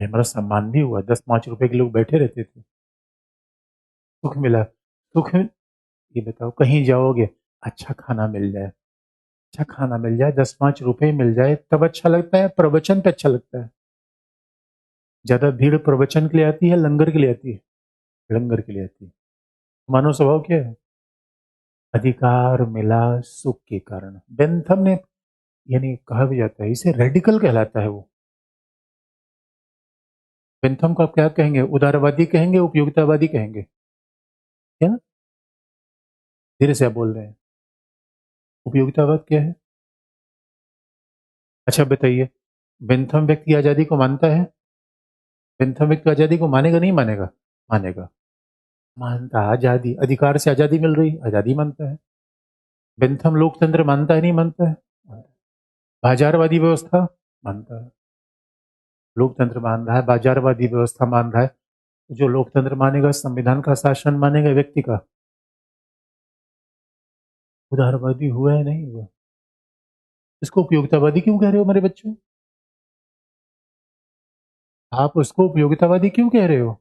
हमारा सम्मान भी हुआ, 10 5 रुपए के लोग बैठे रहते थे। सुख मिला। सुख, ये बताओ कहीं जाओगे, अच्छा खाना मिल जाए, अच्छा खाना मिल जाए, 10 5 रुपए मिल जाए, तब अच्छा लगता है? प्रवचन पे अच्छा लगता है। ज्यादा भीड़ प्रवचन के लिए आती है, लंगर के लिए आती है? लंगर के लिए आती है। मानव स्वभाव क्या है? अधिकार मिला सुख के कारण। बेंथम ने, यानी कहा भी जाता है इसे रेडिकल कहलाता है वो। बेंथम को आप क्या कहेंगे? उदारवादी कहेंगे, उपयोगितावादी कहेंगे? क्या? धीरे से आप बोल रहे हैं। उपयोगितावाद क्या है? अच्छा बताइए, बेंथम व्यक्ति आजादी को मानता है? बेंथम व्यक्ति आजादी को मानेगा नहीं मानेगा? मानेगा। मानता है। आजादी, अधिकार से आजादी मिल रही, आजादी मानता है। बेंथम लोकतंत्र मानता है नहीं मानता है? मानता है। बाजारवादी व्यवस्था मानता है। लोकतंत्र मान रहा है, बाजारवादी व्यवस्था मान रहा है। तो जो लोकतंत्र मानेगा, संविधान का शासन मानेगा, व्यक्ति का। उदारवादी हुआ है नहीं हुआ? इसको उपयोगितावादी क्यों कह रहे हो मेरे बच्चों? आप उसको उपयोगितावादी क्यों कह रहे हो?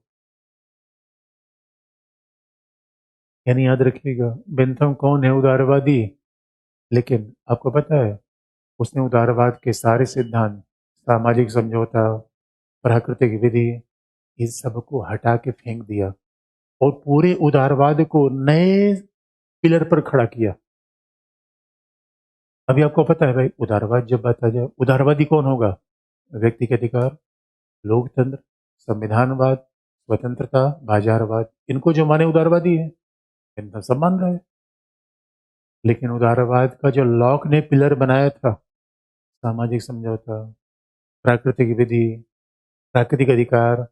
यानी याद रखिएगा, बेंथम कौन है? उदारवादी। लेकिन आपको पता है, उसने उदारवाद के सारे सिद्धांत, सामाजिक समझौता, प्राकृतिक विधि, इस सब को हटा के फेंक दिया, और पूरे उदारवाद को नए पिलर पर खड़ा किया। अभी आपको पता है भाई, उदारवाद जब बात आ जाए, उदारवादी कौन होगा? व्यक्ति के अधिकार, लोकतंत्र, संविधानवाद, स्वतंत्रता, बाजारवाद, इनको जो माने उदारवादी है। इनका सब मान रहा है। लेकिन उदारवाद का जो लॉक ने पिलर बनाया था, सामाजिक समझौता, प्राकृतिक विधि, प्राकृतिक अधिकार,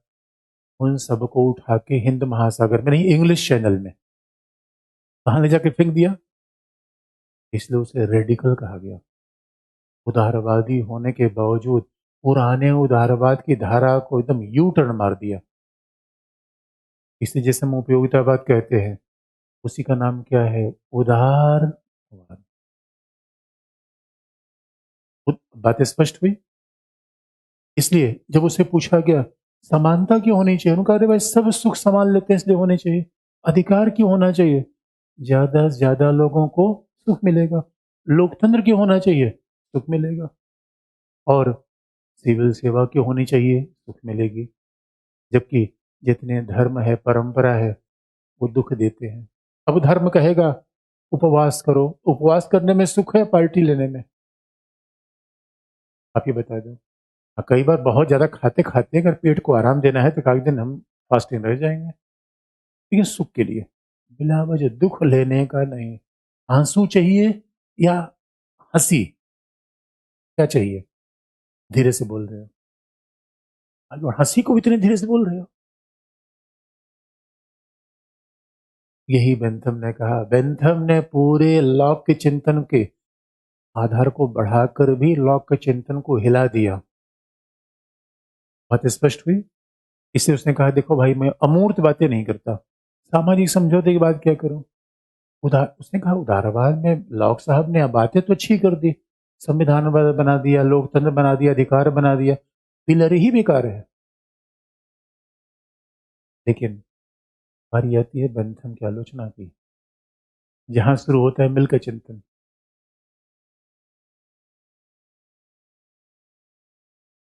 उन सबको उठा के हिंद महासागर में नहीं, इंग्लिश चैनल में कहाँ ले जाके फेंक दिया। इसलिए उसे रेडिकल कहा गया। उदारवादी होने के बावजूद पुराने उदारवाद की धारा को एकदम यू टर्न मार दिया। इसे जैसे हम उपयोगितावाद कहते हैं, उसी का नाम क्या है? उदारवाद। बात स्पष्ट हुई? इसलिए जब उसे पूछा गया समानता क्यों होनी चाहिए, उन्होंने कहा अरे भाई सब सुख समान लेते हैं इसलिए होने चाहिए। अधिकार क्यों होना चाहिए? ज्यादा से ज्यादा लोगों को सुख मिलेगा। लोकतंत्र क्यों होना चाहिए? सुख मिलेगा। और सिविल सेवा क्यों होनी चाहिए? सुख मिलेगी। जबकि जितने धर्म है, परंपरा है, वो दुख देते हैं। अब धर्म कहेगा उपवास करो। उपवास करने में सुख है, पार्टी लेने में? आप ही बता दो। कई बार बहुत ज्यादा खाते खाते अगर पेट को आराम देना है तो एक दिन हम फास्टिंग रह जाएंगे, लेकिन सुख के लिए, बिना वजह दुख लेने का नहीं। आंसू चाहिए या हंसी, क्या चाहिए? धीरे से बोल रहे हो, और हंसी को भी इतने धीरे से बोल रहे हो। यही बेंथम ने कहा। बेंथम ने पूरे लॉक के चिंतन के आधार को बढ़ाकर भी लॉक के चिंतन को हिला दिया। बात स्पष्ट हुई। इससे उसने कहा, देखो भाई, मैं अमूर्त बातें नहीं करता, सामाजिक समझौते की बात क्या करूं। उसने कहा, उदारवाद में लॉक साहब ने अब बातें तो अच्छी कर दी, संविधान बना दिया, लोकतंत्र बना दिया, अधिकार बना दिया, पिलर ही बेकार है। लेकिन बारी आती है बेंथम की आलोचना की, जहां शुरू होता है मिल का चिंतन,